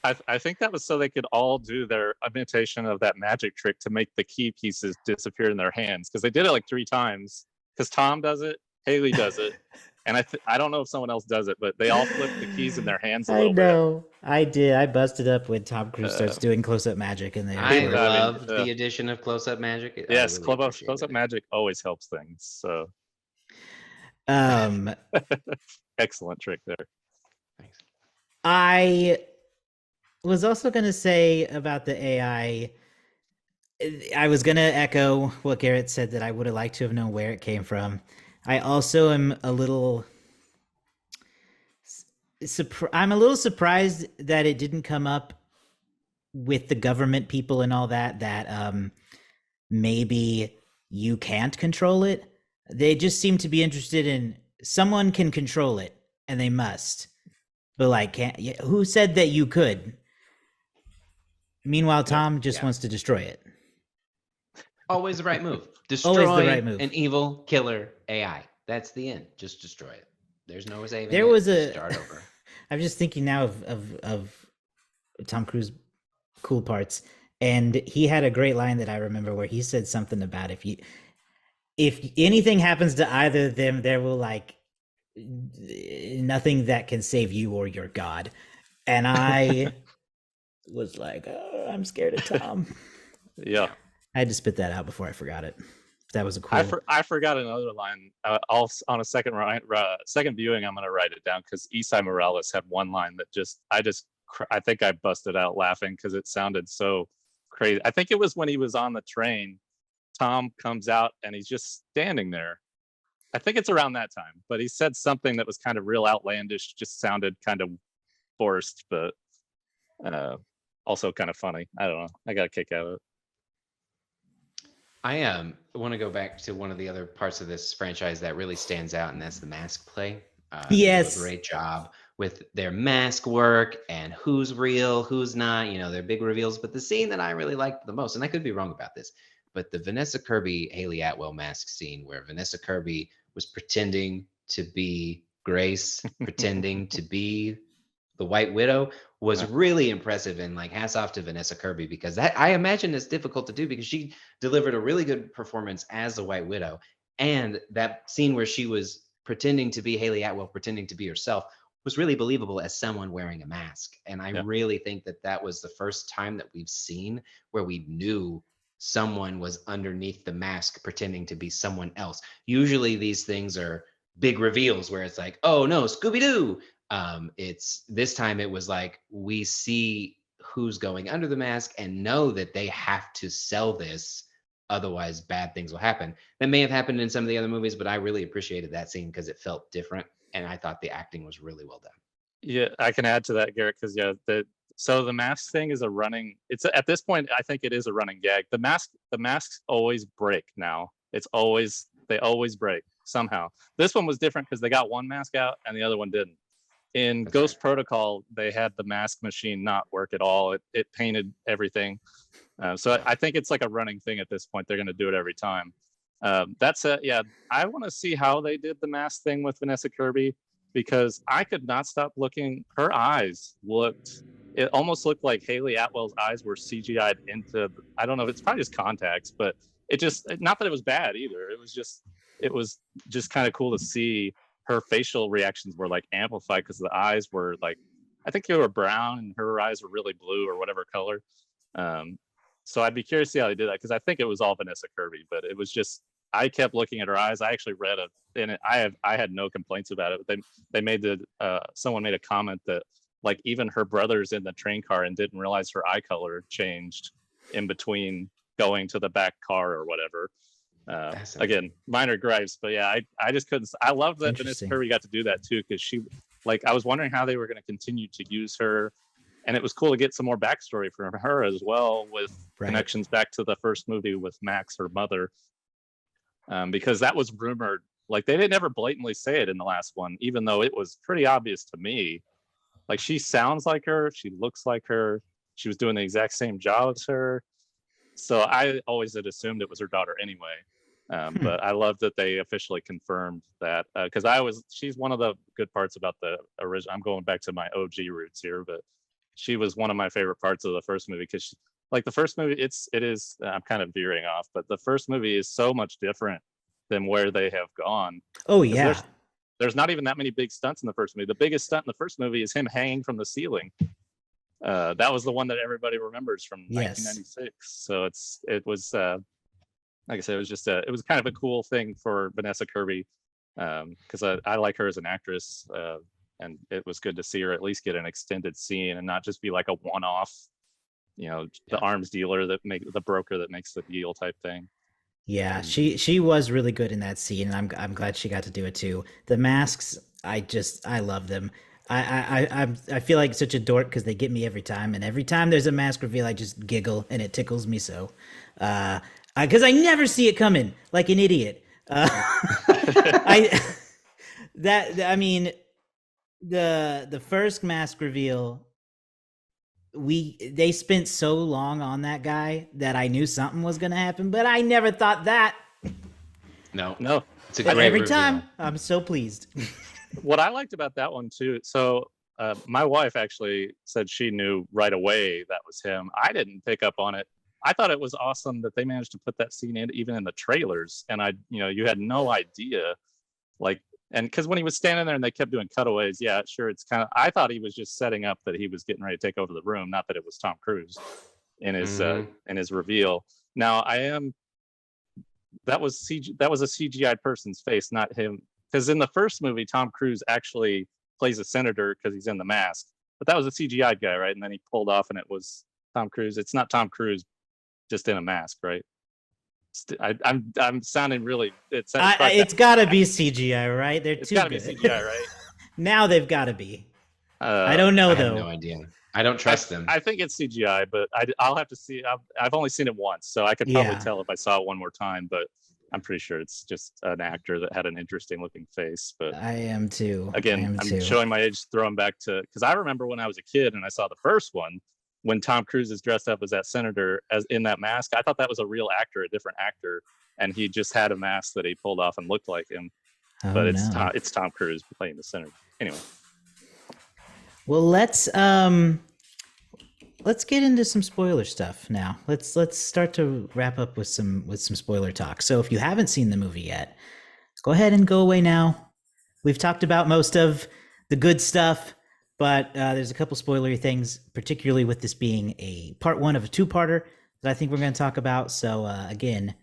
I think that was so they could all do their imitation of that magic trick to make the key pieces disappear in their hands, because they did it like 3 times. Because Tom does it, Haley does it, and I don't know if someone else does it, but they all flip the keys in their hands a little bit. I did. I busted up when Tom Cruise starts doing close-up magic in there. I love the addition of close-up magic. Yes, really close-up magic always helps things. So, excellent trick there. Thanks. I was also going to say about the AI, I was going to echo what Garrett said, that I would have liked to have known where it came from. I also am a little surprised that it didn't come up with the government people and all that maybe you can't control it. They just seem to be interested in someone can control it and they must. But like, who said that you could? Meanwhile, Tom just wants to destroy it. Always the right move. Destroy an evil killer AI. That's the end. Just destroy it. There's no saving. There was start over. I'm just thinking now of Tom Cruise cool parts, and he had a great line that I remember where he said something about if anything happens to either of them, there will like nothing that can save you or your God. And I was like, oh, I'm scared of Tom. Yeah, I had to spit that out before I forgot it. That was a cool. I forgot another line. On a second viewing, I'm going to write it down, because Isai Morales had one line that I think I busted out laughing because it sounded so crazy. I think it was when he was on the train. Tom comes out and he's just standing there. I think it's around that time, but he said something that was kind of real outlandish, just sounded kind of forced, but also kind of funny. I don't know. I got a kick out of it. I want to go back to one of the other parts of this franchise that really stands out, and that's the mask play. Yes. They do a great job with their mask work and who's real, who's not, their big reveals. But the scene that I really liked the most, and I could be wrong about this, but the Vanessa Kirby, Haley Atwell mask scene where Vanessa Kirby was pretending to be Grace, pretending to be the White Widow, was really impressive, and like hats off to Vanessa Kirby, because that, I imagine, is difficult to do, because she delivered a really good performance as the White Widow. And that scene where she was pretending to be Haley Atwell, pretending to be herself, was really believable as someone wearing a mask. And I really think that was the first time that we've seen where we knew someone was underneath the mask pretending to be someone else. Usually these things are big reveals where it's like, oh no, Scooby-Doo. It's this time it was like, we see who's going under the mask and know that they have to sell this otherwise bad things will happen. That may have happened in some of the other movies, but I really appreciated that scene because it felt different, and I thought the acting was really well done. Yeah, I can add to that, Garrett, because so the mask thing is a running. It's at this point, I think it is a running gag. The masks always break now. They always break somehow. This one was different because they got one mask out and the other one didn't. In That's Ghost right. Protocol, they had the mask machine not work at all. It painted everything. So I think it's like a running thing at this point. They're going to do it every time. That's it. Yeah, I want to see how they did the mask thing with Vanessa Kirby, because I could not stop looking. Her eyes looked. It almost looked like Haley Atwell's eyes were CGI'd into. I don't know if it's probably just contacts, but it just, not that it was bad either. It was just kind of cool to see her facial reactions were like amplified because the eyes were like, I think they were brown and her eyes were really blue or whatever color. So I'd be curious to see how they did that, because I think it was all Vanessa Kirby, but it was just, I kept looking at her eyes. I actually read it, and I had no complaints about it. But they made someone made a comment that like even her brother's in the train car and didn't realize her eye color changed in between going to the back car or whatever. Again, minor gripes, but yeah, I just couldn't. I love that Vanessa Kirby got to do that too, because she, like, I was wondering how they were going to continue to use her, and it was cool to get some more backstory from her as well, with connections back to the first movie with Max, her mother, because that was rumored. Like, they didn't ever blatantly say it in the last one, even though it was pretty obvious to me. Like, she sounds like her, she looks like her, she was doing the exact same job as her. So I always had assumed it was her daughter anyway. But I love that they officially confirmed that, because she's one of the good parts about the original. I'm going back to my OG roots here, but she was one of my favorite parts of the first movie, because like the first movie, it is, I'm kind of veering off, but the first movie is so much different than where they have gone. Oh yeah. There's not even that many big stunts in the first movie. The biggest stunt in the first movie is him hanging from the ceiling. That was the one that everybody remembers from 1996. So it was like I said, it was kind of a cool thing for Vanessa Kirby, because I like her as an actress, and it was good to see her at least get an extended scene and not just be like a one-off, the arms dealer the broker that makes the deal type thing. Yeah, she was really good in that scene, and I'm glad she got to do it too. The masks, I love them. I feel like such a dork because they get me every time, and every time there's a mask reveal, I just giggle and it tickles me so. Because I never see it coming, like an idiot. I mean, the first mask reveal, they spent so long on that guy that I knew something was gonna happen, but I never thought that. No, it's a great every reveal. Time I'm so pleased. What I liked about that one too, so my wife actually said she knew right away that was him. I didn't pick up on it. I thought it was awesome that they managed to put that scene in even in the trailers, and you had no idea, like, and because when he was standing there and they kept doing cutaways, yeah, sure, it's kind of, I thought he was just setting up that he was getting ready to take over the room, not that it was Tom Cruise in his reveal. Now that was a CGI person's face, not him, because in the first movie Tom Cruise actually plays a senator because he's in the mask, but that was a CGI guy, right? And then he pulled off and it was Tom Cruise. It's not Tom Cruise just in a mask, right? I'm sounding really. It's got to be CGI, right? It's got to be CGI, right? Now they've got to be. I don't know though. I have no idea. I don't trust them. I think it's CGI, but I'll have to see. I've only seen it once, so I could probably tell if I saw it one more time. But I'm pretty sure it's just an actor that had an interesting looking face. But I am too. Again, I'm showing my age, throwing back to, because I remember when I was a kid and I saw the first one, when Tom Cruise is dressed up as that senator as in that mask. I thought that was a real actor, a different actor, and he just had a mask that he pulled off and looked like him. But it's Tom Cruise playing the senator. Anyway. Well, let's get into some spoiler stuff now. Let's start to wrap up with some spoiler talk. So if you haven't seen the movie yet, go ahead and go away now. We've talked about most of the good stuff, but there's a couple spoilery things, particularly with this being a part one of a two-parter that I think we're going to talk about. So again,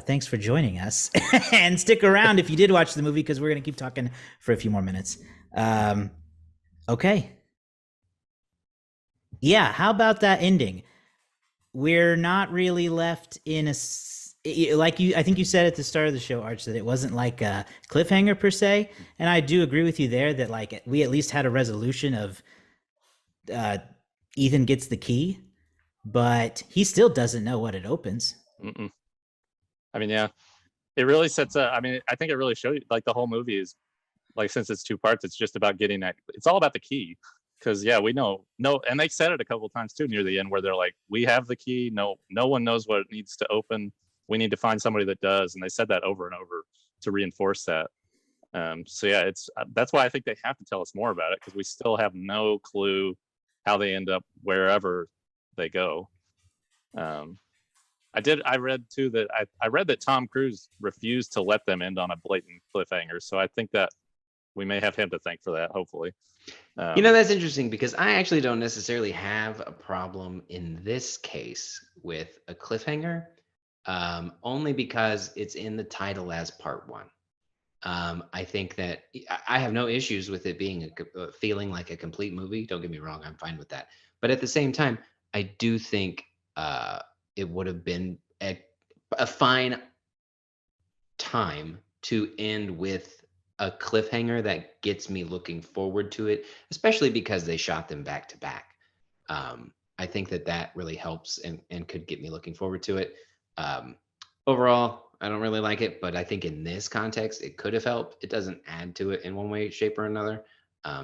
thanks for joining us, and stick around if you did watch the movie, because we're going to keep talking for a few more minutes. Okay. Yeah, how about that ending? We're not really left in like I think you said at the start of the show, Arch, that it wasn't like a cliffhanger per se, and I do agree with you there that like we at least had a resolution of uh, Ethan gets the key, but he still doesn't know what it opens. Mm-mm. I mean, yeah, it really sets up. I mean, I think it really shows you, like, the whole movie is like, since it's two parts, it's just about getting that. It's all about the key, because yeah, we know no, and they said it a couple of times too near the end, where they're like, we have the key. No one knows what it needs to open. We need to find somebody that does, and they said that over and over to reinforce that. So yeah, it's that's why I think they have to tell us more about it, because we still have no clue how they end up wherever they go. I read too that I read that Tom Cruise refused to let them end on a blatant cliffhanger. So I think that we may have him to thank for that, hopefully. That's interesting, because I actually don't necessarily have a problem in this case with a cliffhanger, only because it's in the title as part one. I think that I have no issues with it being feeling like a complete movie. Don't get me wrong, I'm fine with that. But at the same time, I do think it would have been a fine time to end with a cliffhanger that gets me looking forward to it, especially because they shot them back to back. I think that really helps and could get me looking forward to it. Overall, I don't really like it, but I think in this context, it could have helped. It doesn't add to it in one way, shape, or another.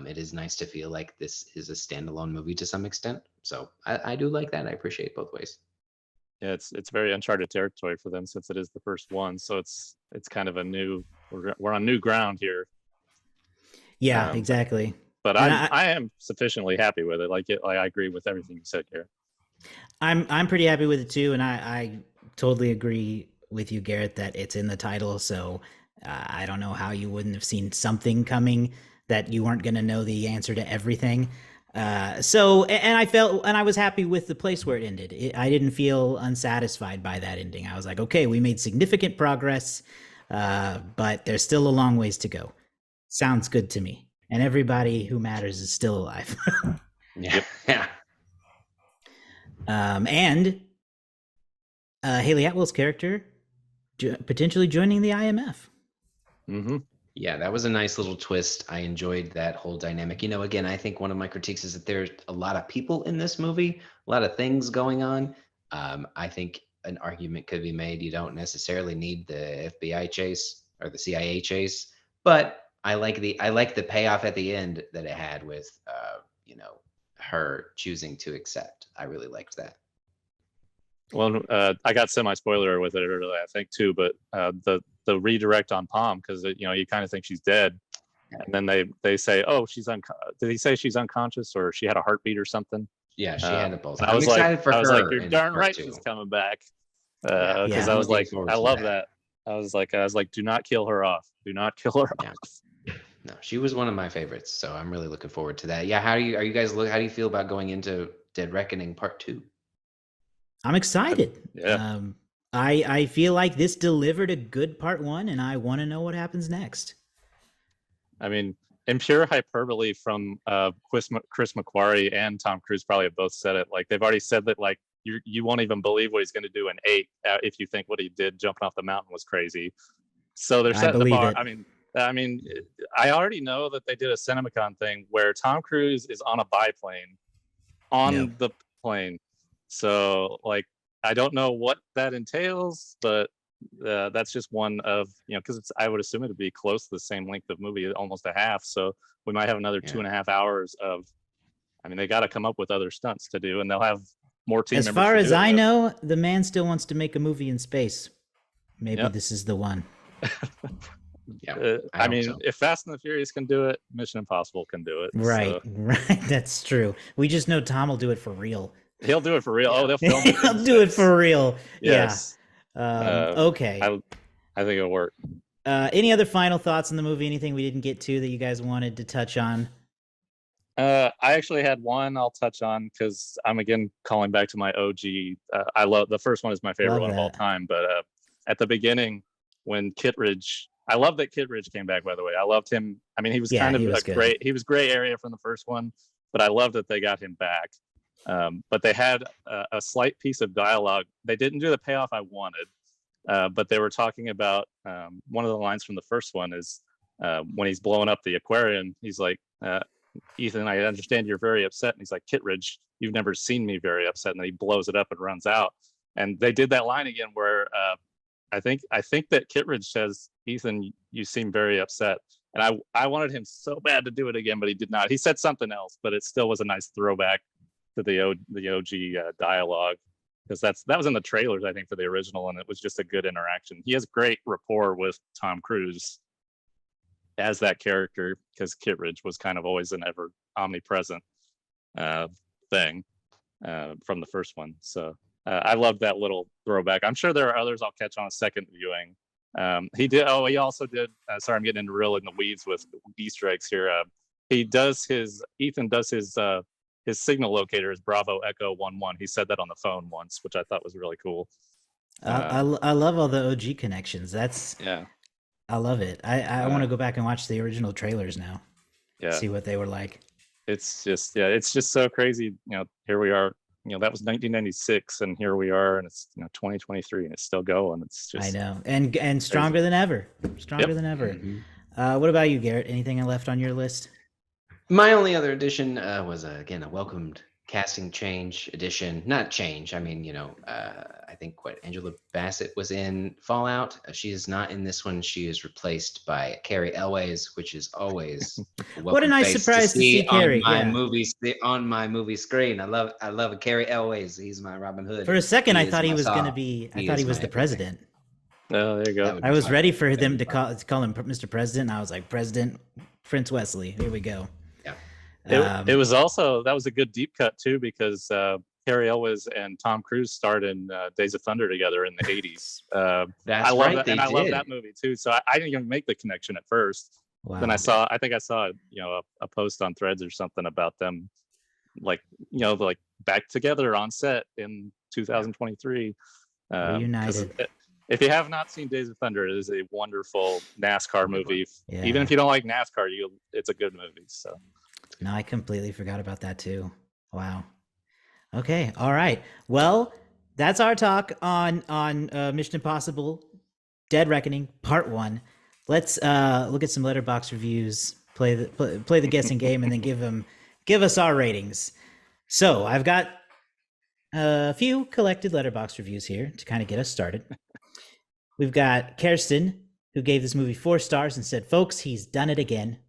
It is nice to feel like this is a standalone movie to some extent. So I do like that. I appreciate both ways. Yeah, it's very uncharted territory for them, since it is the first one. So it's kind of a new, we're on new ground here. Yeah, exactly. But And I am sufficiently happy with it. Like I agree with everything you said here. I'm pretty happy with it too, and I totally agree with you, Garrett, that it's in the title. So I don't know how you wouldn't have seen something coming, that you weren't going to know the answer to everything. And I felt, and I was happy with the place where it ended. I didn't feel unsatisfied by that ending. I was like, okay, we made significant progress, but there's still a long ways to go. Sounds good to me. And everybody who matters is still alive. Yeah. Yeah. And Haley Atwell's character potentially joining the IMF. Mm-hmm. Yeah, that was a nice little twist. I enjoyed that whole dynamic. Again, I think one of my critiques is that there's a lot of people in this movie, a lot of things going on. I think an argument could be made you don't necessarily need the FBI chase or the CIA chase, but I like the payoff at the end that it had with her choosing to accept. I really liked that. Well, I got semi-spoiler with it earlier, I think, too. But the redirect on Palm, because you kind of think she's dead, and then they say, "Oh, did he say she's unconscious, or she had a heartbeat or something?" Yeah, she had a pulse. I was excited for her. I was like, "You're in darn part right, two. she's coming back." Yeah, Because I'm I was looking like, forward I to love that. that. I was like, do not kill her off. Do not kill her Yeah. off. No, she was one of my favorites, so I'm really looking forward to that. Yeah, how do you guys look? How do you feel about going into Dead Reckoning Part 2? I'm excited. Yeah. I feel like this delivered a good part one, and I want to know what happens next. I mean, in pure hyperbole from Chris McQuarrie and Tom Cruise probably have both said it. Like, they've already said that, like, you won't even believe what he's going to do in 8 if you think what he did jumping off the mountain was crazy. So they're setting the bar. I mean, I already know that they did a CinemaCon thing where Tom Cruise is on a biplane on the plane. So, like, I don't know what that entails, but that's just one of, because I would assume it would be close to the same length of movie, almost a half. So we might have another 2.5 hours of, I mean, they got to come up with other stunts to do, and they'll have more team members. As far as I know, the man still wants to make a movie in space. Maybe this is the one. Yeah, I mean, so. If Fast and the Furious can do it, Mission Impossible can do it. Right, so. Right. That's true. We just know Tom will do it for real. He'll do it for real. Yeah. Oh, they'll film it. He'll do it for real. Yes. Yeah. Okay. I think it'll work. Any other final thoughts on the movie? Anything we didn't get to that you guys wanted to touch on? I actually had one I'll touch on, because I'm again calling back to my OG. I love the first one is my favorite one of all time. But at the beginning, when Kittredge, I love that Kittredge came back. By the way, I loved him. I mean, he was kind of great. He was gray area from the first one, but I love that they got him back. But they had a slight piece of dialogue. They didn't do the payoff I wanted, But they were talking about one of the lines from the first one is when he's blowing up the aquarium. He's like, Ethan, I understand you're very upset. And he's like, Kittredge, you've never seen me very upset. And then he blows it up and runs out. And they did that line again where I think that Kittredge says, Ethan, you seem very upset. And I wanted him so bad to do it again, but he did not. He said something else, but it still was a nice throwback to the OG dialogue, because that was in the trailers, I think, for the original, and it was just a good interaction. He has great rapport with Tom Cruise as that character, because Kittredge was kind of always an ever omnipresent thing from the first one. So I love that little throwback. I'm sure there are others I'll catch on a second viewing. He also did, sorry, I'm getting into real in the weeds with Easter eggs here. Ethan does his signal locator is Bravo Echo 11. He said that on the phone once, which I thought was really cool. I love all the OG connections. Yeah. I love it. I want to go back and watch the original trailers now. Yeah. See what they were like. It's just so crazy. Here we are. That was 1996, and here we are, and it's 2023, and it's still going. It's just, I know, and stronger than ever. Stronger than ever. Mm-hmm. What about you, Garrett? Anything left on your list? My only other addition was again a welcomed casting change addition. Not change. I mean, I think Angela Bassett was in Fallout. She is not in this one. She is replaced by Carrie Elways, which is always what a nice surprise to see Carrie on my movie screen. I love a Carrie Elways. He's my Robin Hood. For a second, I thought he was going to be. I thought he was the president. Oh, there you go. I was ready for them to call him Mr. President. I was like, President Prince Wesley. Here we go. It was also, that was a good deep cut too, because Carrie Elwes and Tom Cruise starred in Days of Thunder together in the 80s. That's I love right, that, and I love that movie too. So I didn't even make the connection at first. Wow. Then I think I saw a post on Threads or something about them, like back together on set in 2023. Reunited. If you have not seen Days of Thunder, it is a wonderful NASCAR movie. Yeah. Even if you don't like NASCAR, it's a good movie. So. No, I completely forgot about that too. Wow. Okay. All right. Well, that's our talk on Mission Impossible: Dead Reckoning Part 1. Let's look at some Letterboxd reviews, play the guessing game, and then give us our ratings. So I've got a few collected Letterboxd reviews here to kind of get us started. We've got Kirsten, who gave this movie 4 stars and said, "Folks, he's done it again."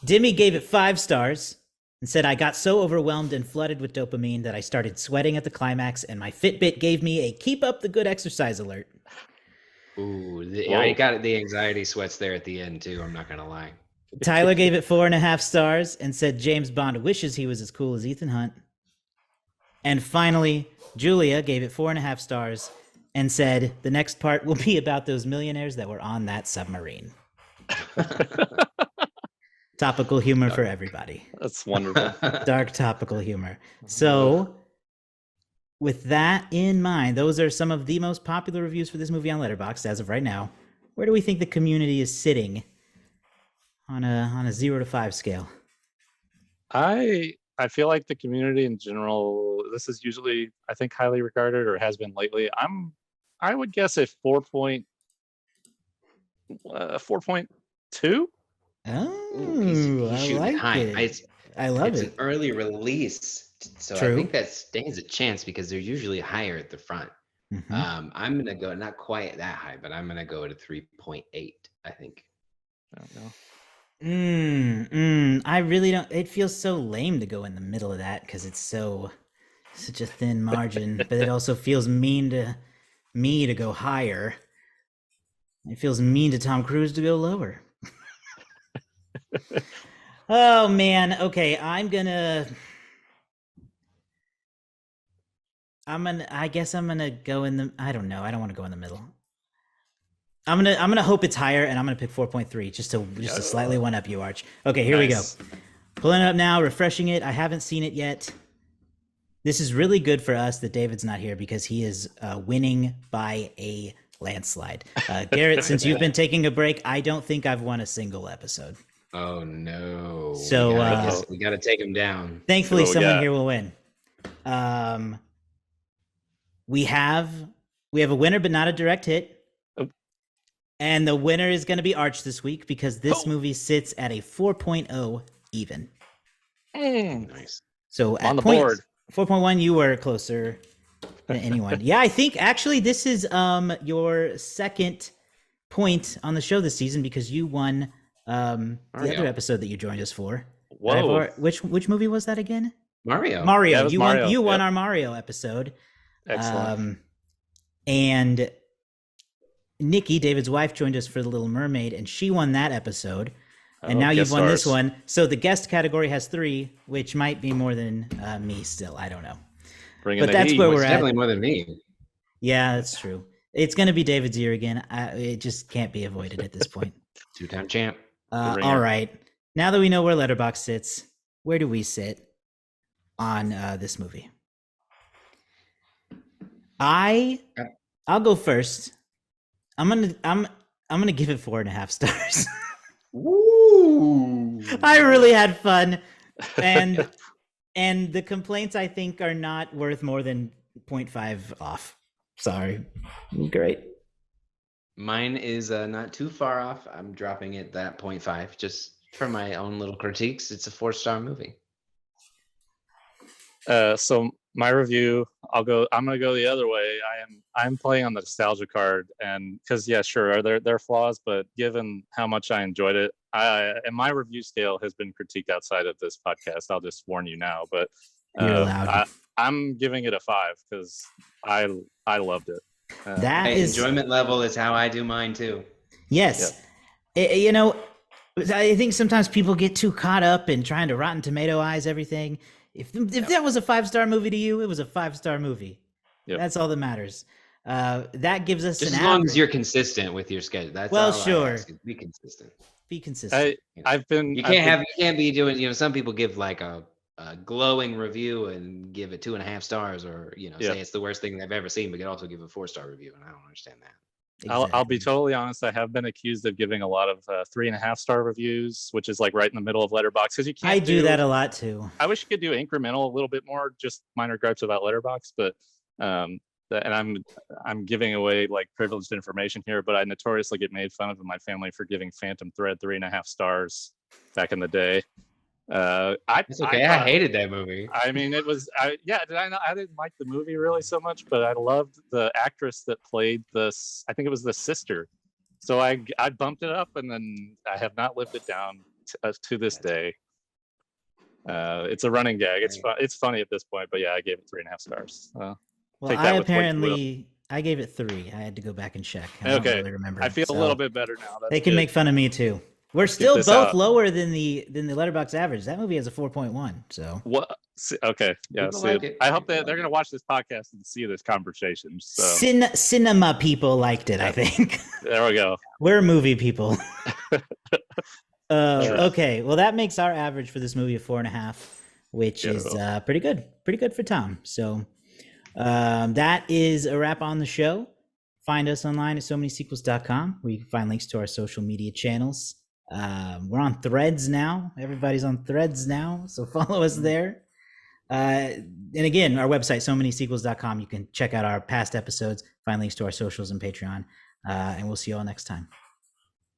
Dimmy gave it 5 stars and said, "I got so overwhelmed and flooded with dopamine that I started sweating at the climax, and my Fitbit gave me a keep up the good exercise alert." Ooh, I got the anxiety sweats there at the end too. I'm not gonna lie. Tyler gave it 4.5 stars and said James Bond wishes he was as cool as Ethan Hunt. And finally, Julia gave it 4.5 stars and said the next part will be about those millionaires that were on that submarine. Topical humor for everybody. That's wonderful. Dark topical humor. So, with that in mind, those are some of the most popular reviews for this movie on Letterboxd as of right now. Where do we think the community is sitting on a 0 to 5 scale? I feel like the community in general, this is usually, I think, highly regarded, or has been lately. I would guess a 4.2. Ooh, he's I like high. it. I love it's it. An early release, so True. I think that stands a chance because they're usually higher at the front. Mm-hmm. I'm gonna go not quite that high, but I'm gonna go to 3.8. I think. I don't know. I really don't. It feels so lame to go in the middle of that because it's such a thin margin, but it also feels mean to me to go higher. It feels mean to Tom Cruise to go lower. Oh man. Okay, I guess I'm gonna go in the. I don't know. I don't want to go in the middle. I'm gonna hope it's higher, and I'm gonna pick 4.3 just to slightly one up you, Arch. Okay, here we go. Pulling it up now, refreshing it. I haven't seen it yet. This is really good for us that David's not here because he is winning by a landslide. Garrett, since you've been taking a break, I don't think I've won a single episode. Oh no! So we gotta take him down. Thankfully, someone here will win. We have We have a winner, but not a direct hit. Oh. And the winner is going to be Arch this week because this Oh. movie sits at a 4.0 even. Nice. So On at the point board. 4.1, you were closer than anyone. Yeah, I think actually this is your second point on the show this season because you won the other episode that you joined us for. Whoa. Which movie was that again? Mario. Mario. Yeah, it was you Mario. won. You won Yep. our Mario episode. Excellent. And Nikki, David's wife, joined us for The Little Mermaid, and she won that episode. And now you've guest won this stars. one. So the guest category has 3, which might be more than me still. I don't know. Bringing But the that's heat. where It's we're at. definitely more than me. Yeah, that's true. It's going to be David's year again. It just can't be avoided at this point. 2-time champ. All right. Now that we know where Letterboxd sits, where do we sit on this movie? I'll go first. I'm gonna give it 4.5 stars. Woo! I really had fun, and and the complaints I think are not worth more than 0.5 off. Sorry. Great. Mine is not too far off. I'm dropping it that 0.5 just for my own little critiques. It's a 4-star movie. So my review, I'm gonna go the other way. I'm playing on the nostalgia card, and because sure, there are flaws, but given how much I enjoyed it, and my review scale has been critiqued outside of this podcast. I'll just warn you now, but You're allowed. I'm giving it a 5 because I loved it. Enjoyment level is how I do mine too. Yes. I think sometimes people get too caught up in trying to Rotten Tomato-ize everything. If that was a 5-star movie to you, it was a 5-star movie. Yep. That's all that matters. That gives us just as long as you're consistent with your schedule. That's all sure. I ask. Be consistent. Be consistent. You can't be doing. Some people give like a glowing review and give it 2.5 stars, or say it's the worst thing they've ever seen, but could also give a 4-star review, and I don't understand that. Exactly. I'll be totally honest. I have been accused of giving a lot of 3.5-star reviews, which is like right in the middle of Letterboxd, because you can't. I do that a lot too. I wish you could do incremental a little bit more. Just minor gripes about Letterboxd, but and I'm giving away like privileged information here, but I notoriously get made fun of in my family for giving Phantom Thread 3.5 stars back in the day. It's okay. I hated that movie. I mean, it was. I didn't like the movie really so much, but I loved the actress that played this. I think it was the sister. So I bumped it up, and then I have not lived it down to this day. It's a running gag. It's funny at this point, but yeah, I gave it 3.5 stars. Well, I gave it 3. I had to go back and check. I don't really remember. I feel a little bit better now. They can make fun of me too. We're still both lower than the Letterboxd average. That movie has a 4.1. So what? Okay, yeah. I hope they're going to watch this podcast and see this conversation. So cinema people liked it. I think. There we go. We're movie people. Okay, well that makes our average for this movie a 4.5, which is pretty good. Pretty good for Tom. So that is a wrap on the show. Find us online at somanysequels.com, where you can find links to our social media channels. We're on Threads now. Everybody's on Threads now, so follow us there. And again, our website, somanysequels.com. You can check out our past episodes, find links to our socials and Patreon, and we'll see you all next time.